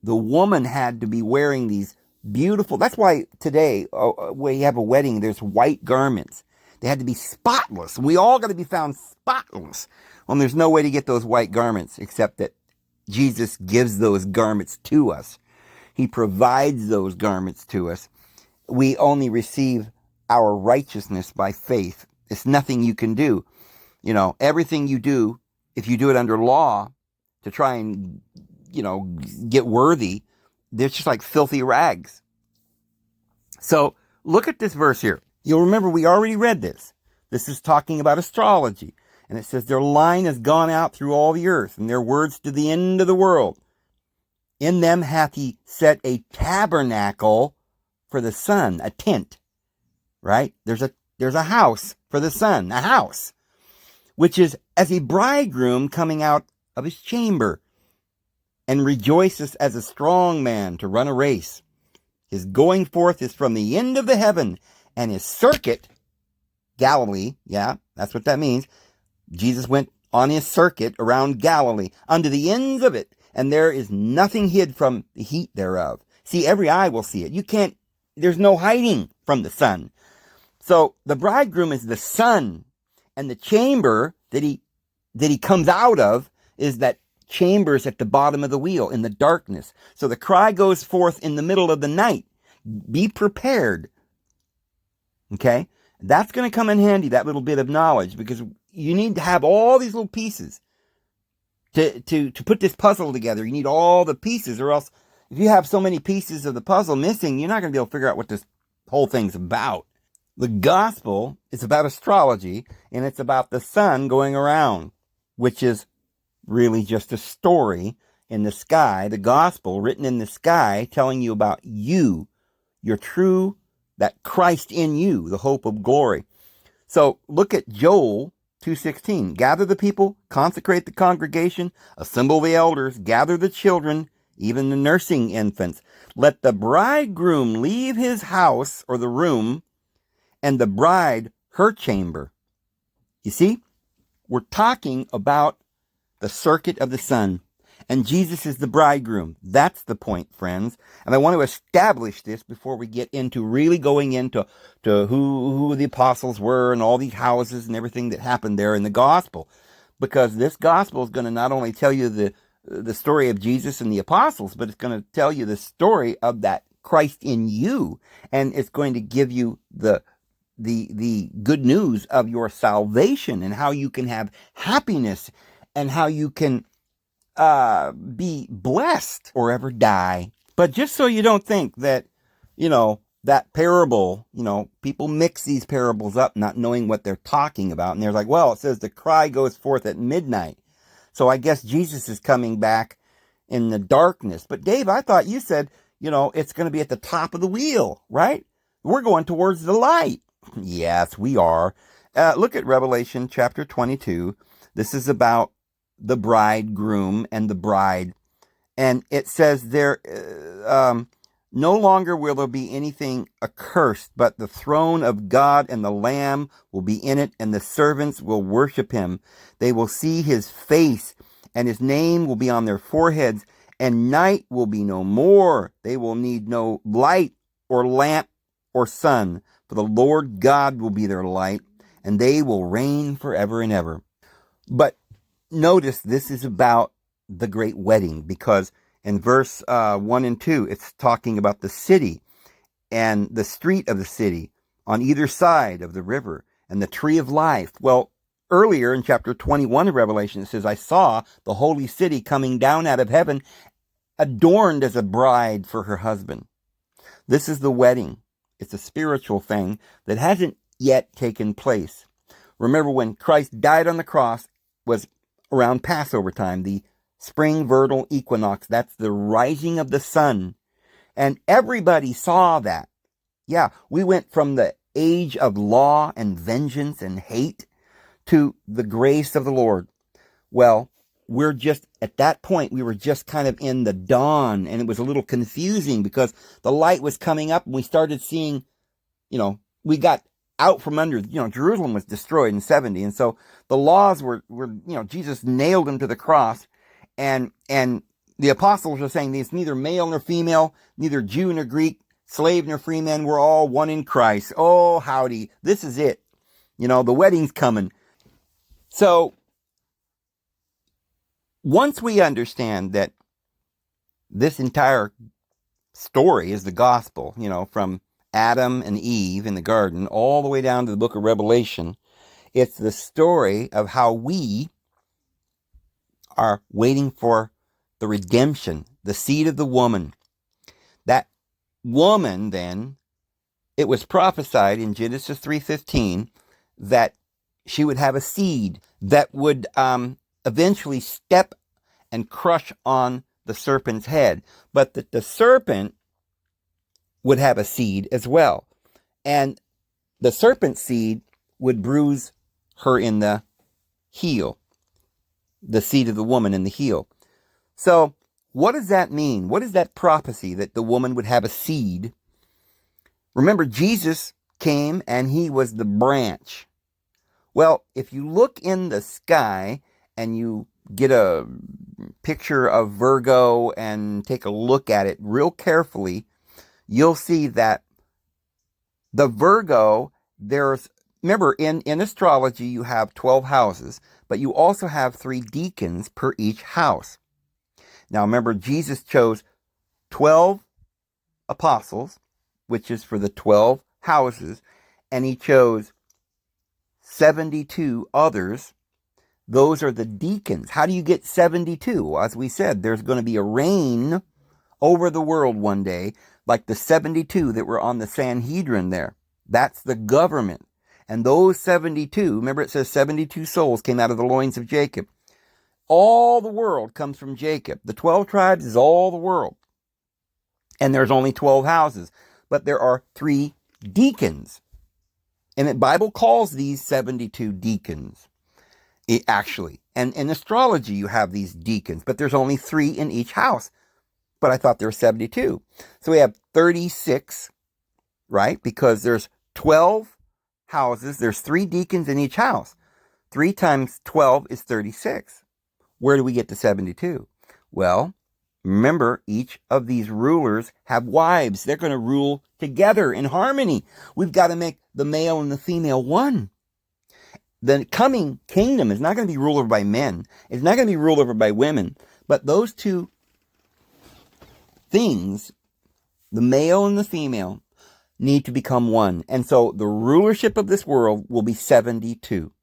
the woman had to be wearing these beautiful. That's why today, when you have a wedding, there's white garments. They had to be spotless. We all got to be found spotless. Well, there's no way to get those white garments except that Jesus gives those garments to us. He provides those garments to us. We only receive our righteousness by faith. It's nothing you can do. Everything you do, if you do it under law to try and, get worthy, they're just like filthy rags. So look at this verse here. You'll remember we already read this. This is talking about astrology. And it says, their line has gone out through all the earth, and their words to the end of the world. In them hath he set a tabernacle for the sun, a tent, right? There's a house for the sun, a house, which is as a bridegroom coming out of his chamber, and rejoiceth as a strong man to run a race. His going forth is from the end of the heaven, and his circuit, Galilee, yeah, that's what that means. Jesus went on his circuit around Galilee, unto the ends of it, and there is nothing hid from the heat thereof. See, every eye will see it. There's no hiding from the sun. So the bridegroom is the sun, and the chamber that he comes out of is that chambers at the bottom of the wheel in the darkness. So the cry goes forth in the middle of the night. Be prepared. Okay? That's going to come in handy, that little bit of knowledge, because you need to have all these little pieces to put this puzzle together. You need all the pieces, or else if you have so many pieces of the puzzle missing, you're not going to be able to figure out what this whole thing's about. The gospel is about astrology, and it's about the sun going around, which is really just a story in the sky, the gospel written in the sky, telling you about you, your true, that Christ in you, the hope of glory. So look at Joel 2:16. Gather the people, consecrate the congregation, assemble the elders, gather the children, even the nursing infants. Let the bridegroom leave his house or the room, and the bride her chamber. You see, we're talking about the circuit of the sun, and Jesus is the bridegroom. That's the point, friends. And I want to establish this before we get into really going into who the apostles were and all these houses and everything that happened there in the gospel. Because this gospel is going to not only tell you the story of Jesus and the apostles, but it's going to tell you the story of that Christ in you. And it's going to give you the good news of your salvation and how you can have happiness and how you can be blessed or ever die. But just so you don't think that, that parable, people mix these parables up not knowing what they're talking about. And they're like, well, it says the cry goes forth at midnight. So I guess Jesus is coming back in the darkness. But Dave, I thought you said, it's going to be at the top of the wheel, right? We're going towards the light. Yes, we are. Look at Revelation chapter 22. This is about the bridegroom and the bride. And it says there, no longer will there be anything accursed, but the throne of God and the Lamb will be in it, and the servants will worship him. They will see his face, and his name will be on their foreheads, and night will be no more. They will need no light or lamp or sun, for the Lord God will be their light, and they will reign forever and ever. But notice this is about the great wedding, because in verse 1 and 2, it's talking about the city and the street of the city on either side of the river and the tree of life. Well, earlier in chapter 21 of Revelation, it says, I saw the holy city coming down out of heaven, adorned as a bride for her husband. This is the wedding. It's a spiritual thing that hasn't yet taken place. Remember, when Christ died on the cross was around Passover time, the spring vernal equinox. That's the rising of the sun. And everybody saw that. Yeah, we went from the age of law and vengeance and hate to the grace of the Lord. Well, we're just, at that point, we were just kind of in the dawn, and it was a little confusing because the light was coming up and we started seeing, we got out from under, Jerusalem was destroyed in 70. And so the laws were, Jesus nailed them to the cross, and the apostles are saying it's neither male nor female, neither Jew nor Greek, slave nor free man, we're all one in Christ. Oh, howdy. This is it. The wedding's coming. So, once we understand that this entire story is the gospel, from Adam and Eve in the garden all the way down to the book of Revelation, it's the story of how we are waiting for the redemption, the seed of the woman. That woman, then, it was prophesied in Genesis 3:15 that she would have a seed that would eventually step and crush on the serpent's head, but that the serpent would have a seed as well. And the serpent's seed would bruise her in the heel, the seed of the woman in the heel. So what does that mean? What is that prophecy that the woman would have a seed? Remember, Jesus came and he was the branch. Well, if you look in the sky and you get a picture of Virgo and take a look at it real carefully, you'll see that the Virgo, remember, in astrology, you have 12 houses, but you also have 3 deacons per each house. Now, remember, Jesus chose 12 apostles, which is for the 12 houses, and he chose 72 others. Those are the deacons. How do you get 72? Well, as we said, there's going to be a reign over the world one day, like the 72 that were on the Sanhedrin there. That's the government. And those 72, remember it says 72 souls came out of the loins of Jacob. All the world comes from Jacob. The 12 tribes is all the world. And there's only 12 houses. But there are 3 deacons. And the Bible calls these 72 deacons. Actually. And in astrology, you have these deacons. But there's only 3 in each house. But I thought there were 72. So we have 36, right? Because there's 12 houses. There's 3 deacons in each house. 3 times 12 is 36. Where do we get to 72? Well, remember, each of these rulers have wives. They're going to rule together in harmony. We've got to make the male and the female one. The coming kingdom is not going to be ruled over by men. It's not going to be ruled over by women. But those 2 things, the male and the female, need to become one. And so the rulership of this world will be 72.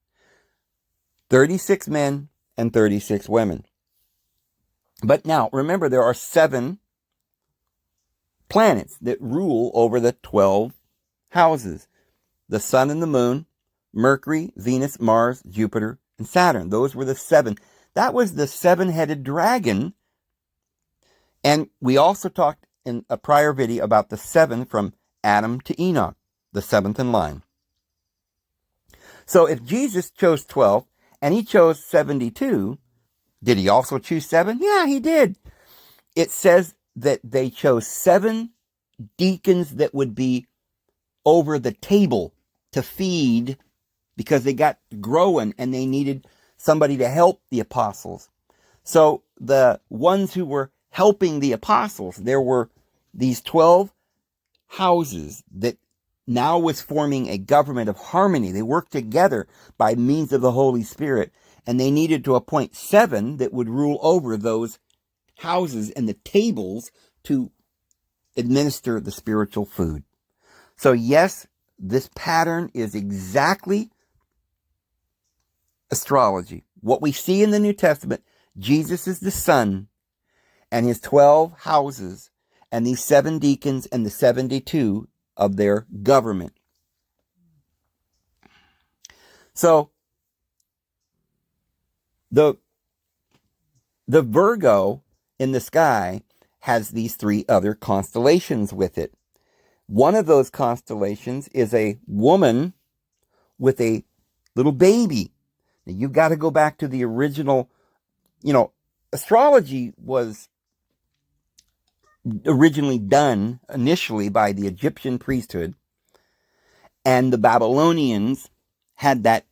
36 men and 36 women. But now, remember, there are 7 planets that rule over the 12 houses. The sun and the moon, Mercury, Venus, Mars, Jupiter, and Saturn. Those were the 7. That was the 7-headed dragon. And we also talked in a prior video about the 7 from Adam to Enoch, the 7th in line. So if Jesus chose 12 and he chose 72, did he also choose 7? Yeah, he did. It says that they chose 7 deacons that would be over the table to feed, because they got growing and they needed somebody to help the apostles. So the ones who were helping the apostles, there were these 12 houses that now was forming a government of harmony. They worked together by means of the Holy Spirit, and they needed to appoint 7 that would rule over those houses and the tables to administer the spiritual food. So yes, this pattern is exactly astrology. What we see in the New Testament, Jesus is the Son, and his 12 houses, and these 7 deacons and the 72 of their government. So, the Virgo in the sky has these 3 other constellations with it. One of those constellations is a woman with a little baby. Now, you've got to go back to the original, astrology was originally done initially by the Egyptian priesthood, and the Babylonians had that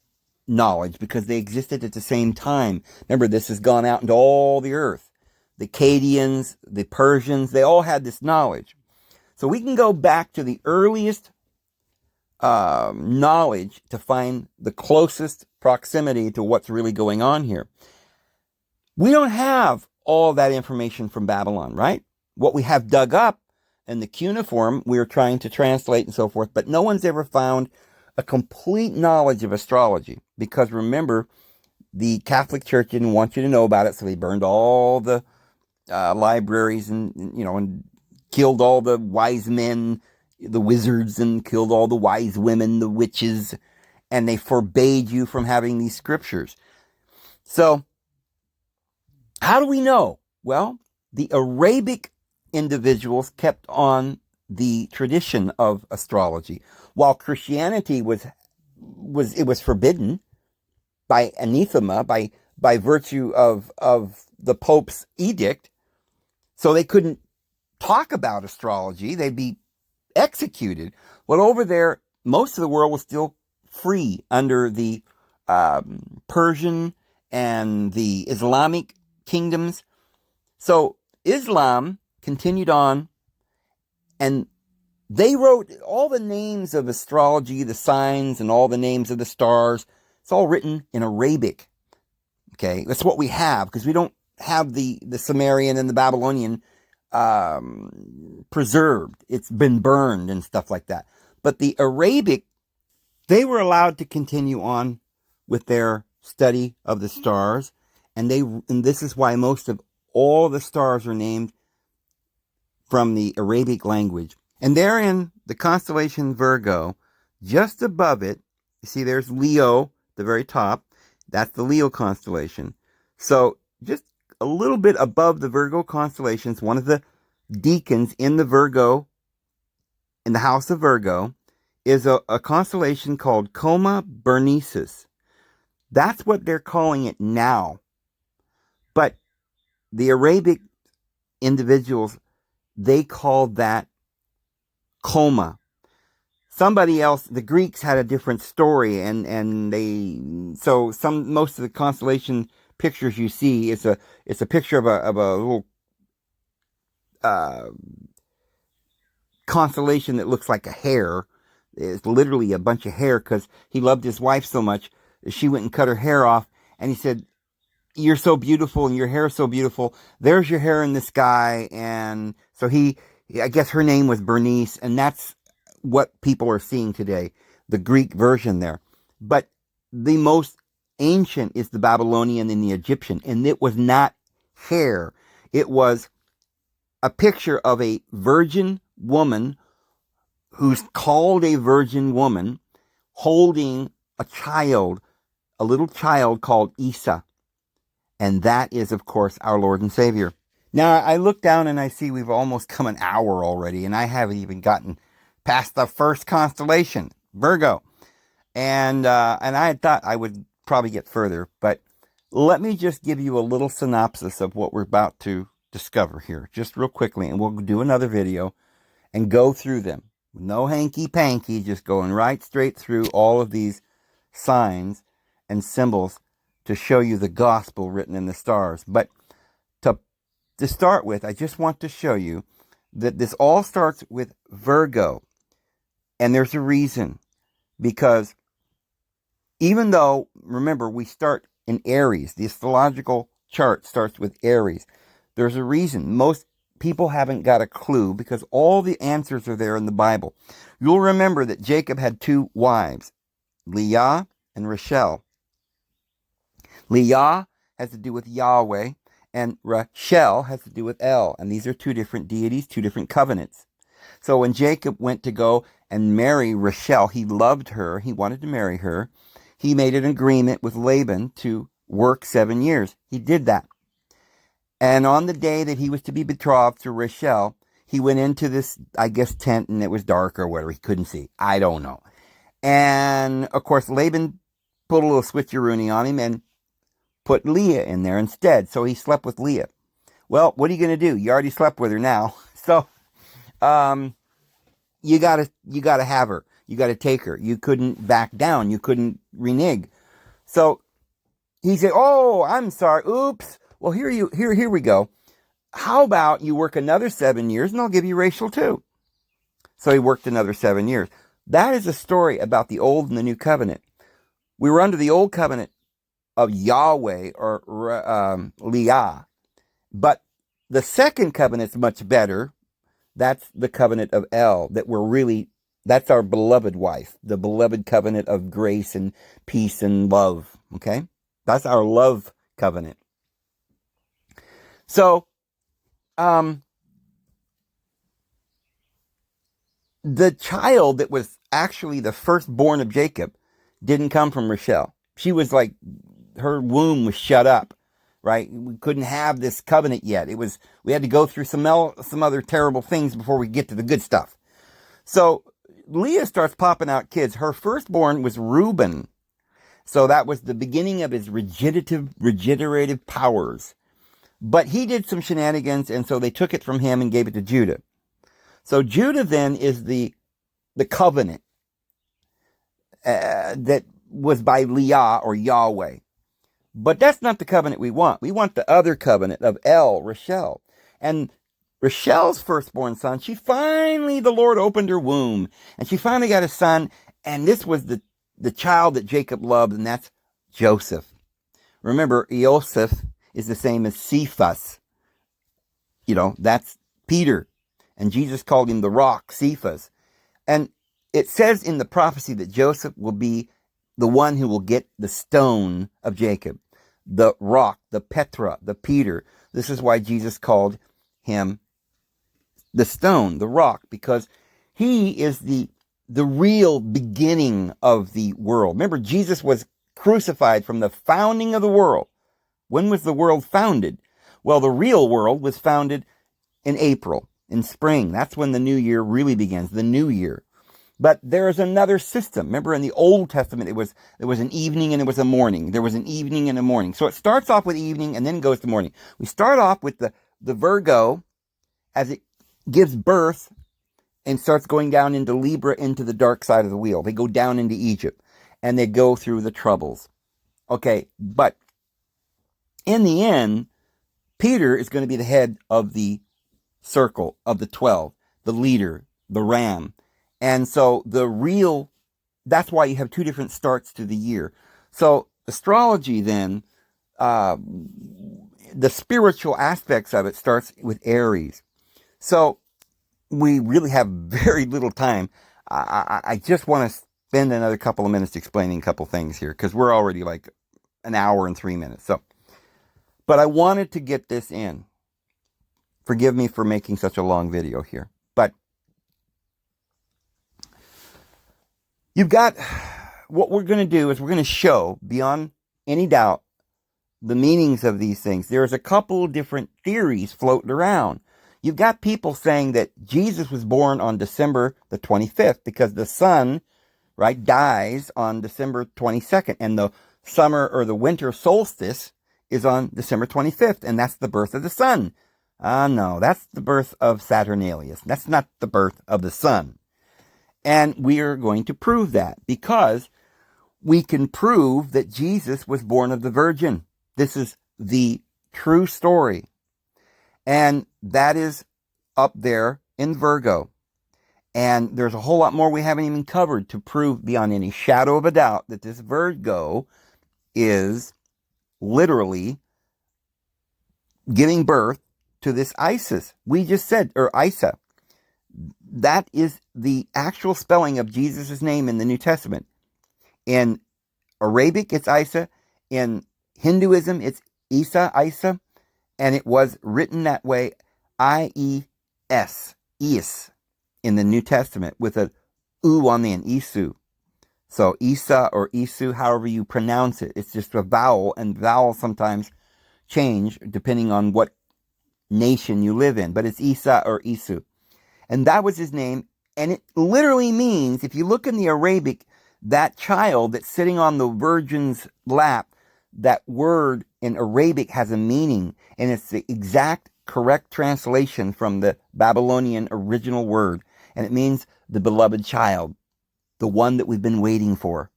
knowledge because they existed at the same time. Remember, this has gone out into all the earth. The Akkadians, the Persians, they all had this knowledge. So we can go back to the earliest knowledge to find the closest proximity to what's really going on here. We don't have all that information from Babylon, right? What we have dug up in the cuneiform, we're trying to translate and so forth, but no one's ever found a complete knowledge of astrology, because remember, the Catholic Church didn't want you to know about it, so they burned all the libraries and killed all the wise men, the wizards, and killed all the wise women, the witches, and they forbade you from having these scriptures. So, how do we know? Well, the Arabic individuals kept on the tradition of astrology, while Christianity was forbidden by anathema, by virtue of the Pope's edict. So they couldn't talk about astrology; they'd be executed. Well, over there, most of the world was still free under the Persian and the Islamic kingdoms. So Islam continued on, and they wrote all the names of astrology, the signs, and all the names of the stars. It's all written in Arabic. Okay, that's what we have, because we don't have the Sumerian and the Babylonian preserved. It's been burned and stuff like that. But the Arabic, they were allowed to continue on with their study of the stars, and this is why most of all the stars are named from the Arabic language. And there in the constellation Virgo, just above it, you see there's Leo, the very top. That's the Leo constellation. So just a little bit above the Virgo constellations, one of the deacons in the house of Virgo, is a constellation called Coma Berenices. That's what they're calling it now. But the Arabic individuals, they called that Coma. Somebody else, the Greeks had a different story, and most of the constellation pictures you see, it's a picture of a little constellation that looks like a hare. It's literally a bunch of hair, because he loved his wife so much, she went and cut her hair off, and he said, "You're so beautiful, and your hair is so beautiful. There's your hair in the sky." And so I guess her name was Bernice, and that's what people are seeing today, the Greek version there. But the most ancient is the Babylonian and the Egyptian, and it was not hair. It was a picture of a virgin woman who's called a virgin woman holding a child, a little child called Isa. And that is, of course, our Lord and Savior. Now, I look down and I see we've almost come an hour already, and I haven't even gotten past the first constellation, Virgo. And I had thought I would probably get further, but let me just give you a little synopsis of what we're about to discover here, just real quickly, and we'll do another video and go through them. No hanky-panky, just going right straight through all of these signs and symbols to show you the gospel written in the stars. But to start with, I just want to show you that this all starts with Virgo. And there's a reason. Because even though, remember, we start in Aries, the astrological chart starts with Aries, there's a reason. Most people haven't got a clue, because all the answers are there in the Bible. You'll remember that Jacob had two wives, Leah and Rachel. Leah has to do with Yahweh, and Rachel has to do with El. And these are two different deities, two different covenants. So when Jacob went to go and marry Rachel, he loved her, he wanted to marry her. He made an agreement with Laban to work 7 years. He did that. And on the day that he was to be betrothed to Rachel, he went into this, I guess, tent, and it was dark or whatever. He couldn't see. I don't know. And, of course, Laban put a little switcheroony on him and put Leah in there instead. So he slept with Leah. Well, what are you going to do? You already slept with her now. So, you gotta have her. You gotta take her. You couldn't back down. You couldn't renege. So he said, "Oh, I'm sorry. Oops. Well, here we go. How about you work another 7 years, and I'll give you Rachel too." So he worked another 7 years. That is a story about the old and the new covenant. We were under the old covenant of Yahweh or Leah. But the second covenant's much better. That's the covenant of El, that's our beloved wife, the beloved covenant of grace and peace and love, okay? That's our love covenant. So, the child that was actually the firstborn of Jacob didn't come from Rachel. She was like, her womb was shut up, right? We couldn't have this covenant yet. We had to go through some other terrible things before we get to the good stuff. So Leah starts popping out kids. Her firstborn was Reuben. So that was the beginning of his regenerative powers. But he did some shenanigans, and so they took it from him and gave it to Judah. So Judah then is the covenant that was by Leah or Yahweh. But that's not the covenant we want. We want the other covenant of Rachel. And Rachel's firstborn son, the Lord opened her womb, and she finally got a son, and this was the child that Jacob loved, and that's Joseph. Remember, Joseph is the same as Cephas. That's Peter. And Jesus called him the rock, Cephas. And it says in the prophecy that Joseph will be the one who will get the stone of Jacob, the rock, the Petra, the Peter. This is why Jesus called him the stone, the rock, because he is the real beginning of the world. Remember, Jesus was crucified from the founding of the world. When was the world founded? Well, the real world was founded in April, in spring. That's when the new year really begins, the new year. But there is another system. Remember, in the Old Testament, there was an evening and it was a morning. There was an evening and a morning. So it starts off with evening and then goes to morning. We start off with the Virgo as it gives birth and starts going down into Libra, into the dark side of the wheel. They go down into Egypt and they go through the troubles. Okay, but in the end, Peter is going to be the head of the circle of the 12, the leader, the ram. And so that's why you have two different starts to the year. So astrology then, the spiritual aspects of it starts with Aries. So we really have very little time. I just want to spend another couple of minutes explaining a couple things here because we're already like an hour and 3 minutes. But I wanted to get this in. Forgive me for making such a long video here. But what we're going to do is we're going to show, beyond any doubt, the meanings of these things. There's a couple different theories floating around. You've got people saying that Jesus was born on December the 25th because the sun, right, dies on December 22nd. And the summer or the winter solstice is on December 25th. And that's the birth of the sun. No, that's the birth of Saturnalia. That's not the birth of the sun. And we are going to prove that because we can prove that Jesus was born of the Virgin. This is the true story. And that is up there in Virgo. And there's a whole lot more we haven't even covered to prove beyond any shadow of a doubt that this Virgo is literally giving birth to this Isis. We just said, or Isa. That is the actual spelling of Jesus' name in the New Testament. In Arabic, it's Isa. In Hinduism, it's Isa. And it was written that way, I-E-S, Is, in the New Testament, with a U on the end, Isu. So Isa or Isu, however you pronounce it, it's just a vowel, and vowels sometimes change depending on what nation you live in. But it's Isa or Isu. And that was his name, and it literally means, if you look in the Arabic, that child that's sitting on the virgin's lap, that word in Arabic has a meaning, and it's the exact correct translation from the Babylonian original word, and it means the beloved child, the one that we've been waiting for.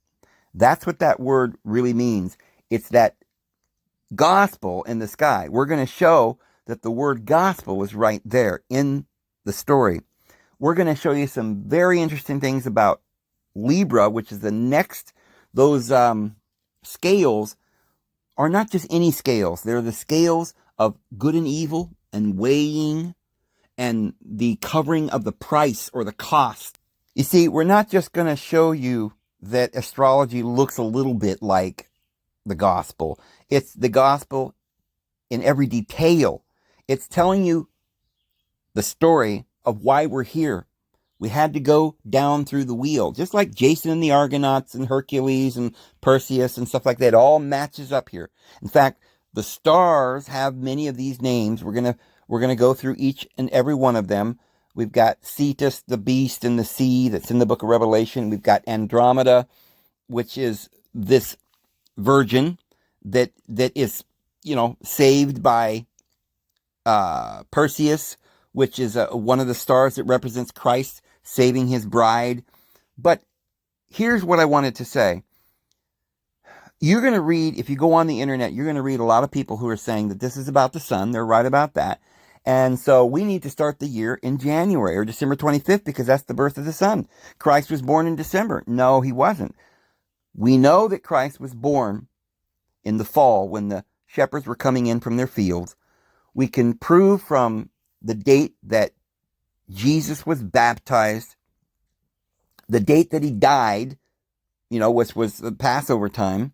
That's what that word really means. It's that gospel in the sky. We're going to show that the word gospel is right there in the story. we're going to show you some very interesting things about Libra, which is the next. Those scales are not just any scales. They're the scales of good and evil and weighing and the covering of the price or the cost. You see, we're not just going to show you that astrology looks a little bit like the gospel. It's the gospel in every detail. It's telling you the story of why we're here. We had to go down through the wheel, just like Jason and the Argonauts and Hercules and Perseus and stuff like that. It all matches up here. In fact, the stars have many of these names. We're gonna go through each and every one of them. We've got Cetus, the beast in the sea, that's in the book of Revelation. We've got Andromeda, which is this virgin that is, saved by Perseus, which is one of the stars that represents Christ saving his bride. But here's what I wanted to say. You're going to read, if you go on the internet, you're going to read a lot of people who are saying that this is about the sun. They're right about that. And so we need to start the year in January or December 25th because that's the birth of the sun. Christ was born in December. No, he wasn't. We know that Christ was born in the fall when the shepherds were coming in from their fields. We can prove from the date that Jesus was baptized, the date that he died, which was the Passover time,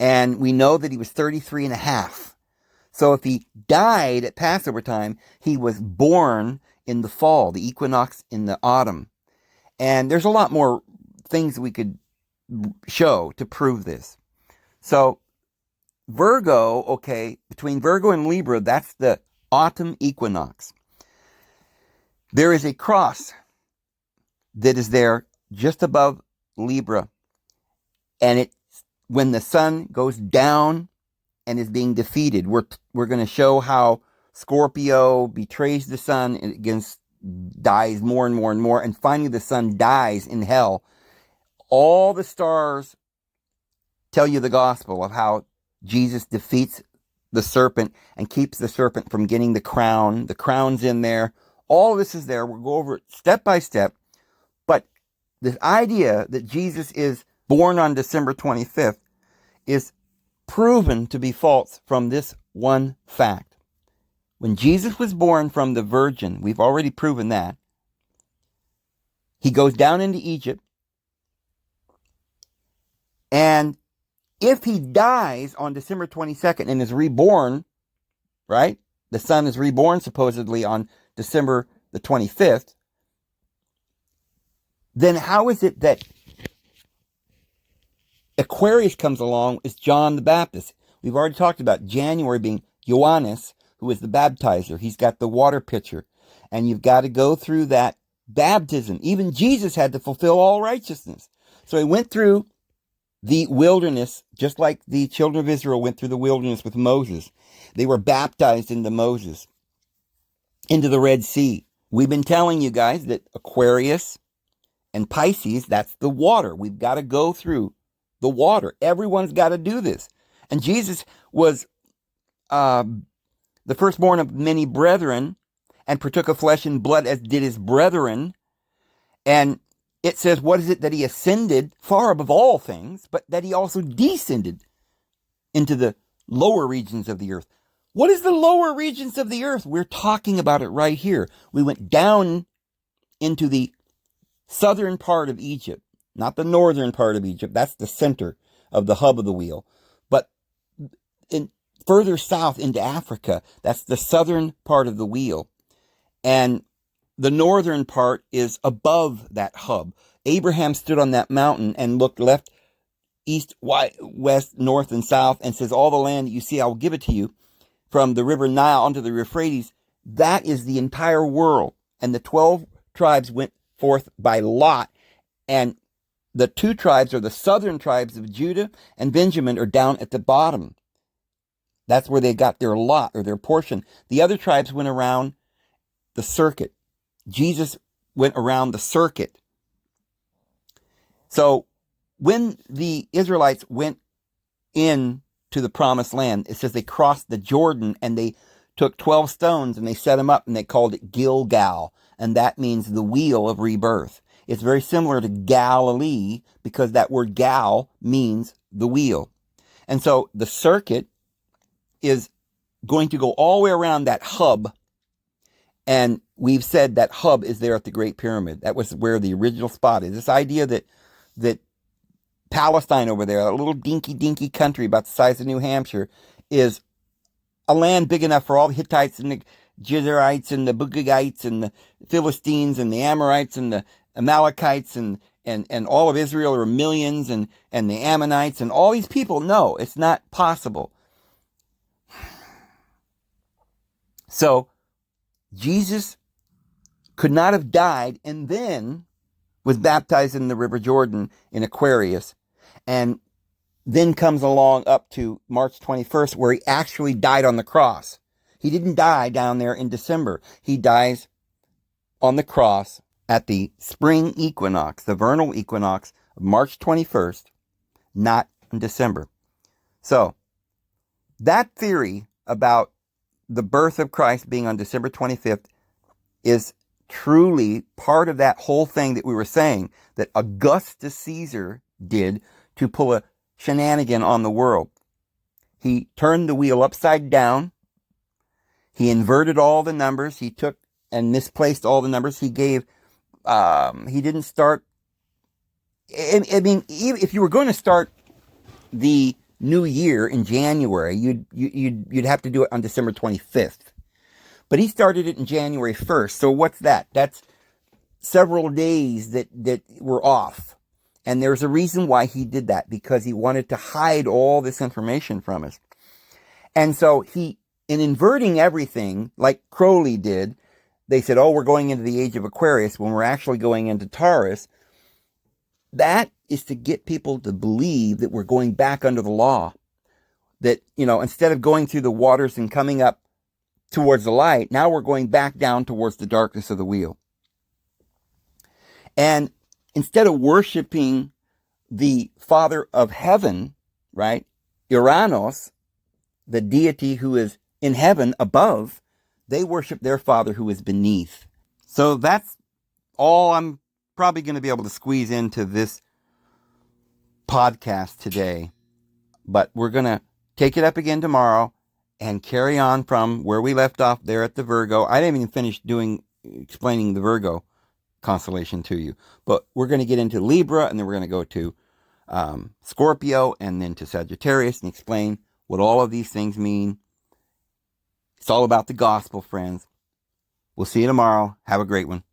and we know that he was 33 and a half. So if he died at Passover time, he was born in the fall, the equinox in the autumn. And there's a lot more things we could show to prove this. So Virgo, between Virgo and Libra, that's the autumn equinox. There is a cross that is there just above Libra. And when the sun goes down and is being defeated, we're going to show how Scorpio betrays the sun and dies more and more and more. And finally the sun dies in hell. All the stars tell you the gospel of how Jesus defeats the serpent and keeps the serpent from getting the crown. The crown's in there. All of this is there. We'll go over it step by step. But this idea that Jesus is born on December 25th is proven to be false from this one fact. When Jesus was born from the virgin, we've already proven that, he goes down into Egypt. And if he dies on December 22nd and is reborn, right? The sun is reborn supposedly on December the 25th. Then how is it that Aquarius comes along as John the Baptist? We've already talked about January being Johannes, who is the baptizer. He's got the water pitcher. And you've got to go through that baptism. Even Jesus had to fulfill all righteousness. So he went through the wilderness, just like the children of Israel went through the wilderness with Moses. They were baptized into Moses, into the Red Sea. We've been telling you guys that Aquarius and Pisces, that's the water. We've got to go through the water. Everyone's got to do this. And Jesus was the firstborn of many brethren and partook of flesh and blood as did his brethren. And it says, what is it that he ascended far above all things, but that he also descended into the lower regions of the earth. What is the lower regions of the earth? We're talking about it right here. We went down into the southern part of Egypt, not the northern part of Egypt. That's the center of the hub of the wheel. But further south into Africa, that's the southern part of the wheel. And the northern part is above that hub. Abraham stood on that mountain and looked left, east, west, north, and south, and says, all the land that you see, I will give it to you, from the river Nile onto the Euphrates. That is the entire world. And the 12 tribes went forth by lot. And the 2 tribes, or the southern tribes of Judah and Benjamin, are down at the bottom. That's where they got their lot, or their portion. The other tribes went around the circuit. Jesus went around the circuit. So when the Israelites went in to the promised land, it says they crossed the Jordan and they took 12 stones and they set them up and they called it Gilgal. and that means the Wheel of Rebirth. It's very similar to Galilee because that word gal means the wheel. And so the circuit is going to go all the way around that hub. And we've said that hub is there at the Great Pyramid. That was where the original spot is. This idea that Palestine over there, a little dinky country about the size of New Hampshire, is a land big enough for all the Hittites and the Jezreites and the Bugagites and the Philistines and the Amorites and the Amalekites and all of Israel are millions and the Ammonites and all these people. No, it's not possible. So Jesus could not have died and then was baptized in the River Jordan in Aquarius, and then comes along up to March 21st where he actually died on the cross. He didn't die down there in December. He dies on the cross at the spring equinox, the vernal equinox of March 21st, not in December. So that theory about the birth of Christ being on December 25th is truly part of that whole thing that we were saying that Augustus Caesar did to pull a shenanigan on the world. He turned the wheel upside down. He inverted all the numbers. He took and misplaced all the numbers. He gave, he didn't start, I mean, if you were going to start the new year in January, you'd have to do it on December 25th. But he started it in January 1st. So what's that? That's several days that were off. And there's a reason why he did that, because he wanted to hide all this information from us. And so in inverting everything, like Crowley did, they said, oh, we're going into the age of Aquarius when we're actually going into Taurus. That is to get people to believe that we're going back under the law. That, instead of going through the waters and coming up towards the light, now we're going back down towards the darkness of the wheel. And instead of worshiping the Father of Heaven, right, Uranus, the deity who is in heaven above, they worship their Father who is beneath. So that's all I'm probably going to be able to squeeze into this podcast today. But we're going to take it up again tomorrow and carry on from where we left off there at the Virgo. I didn't even finish explaining the Virgo constellation to you. But we're going to get into Libra, and then we're going to go to Scorpio, and then to Sagittarius, and explain what all of these things mean. It's all about the gospel, friends. We'll see you tomorrow. Have a great one.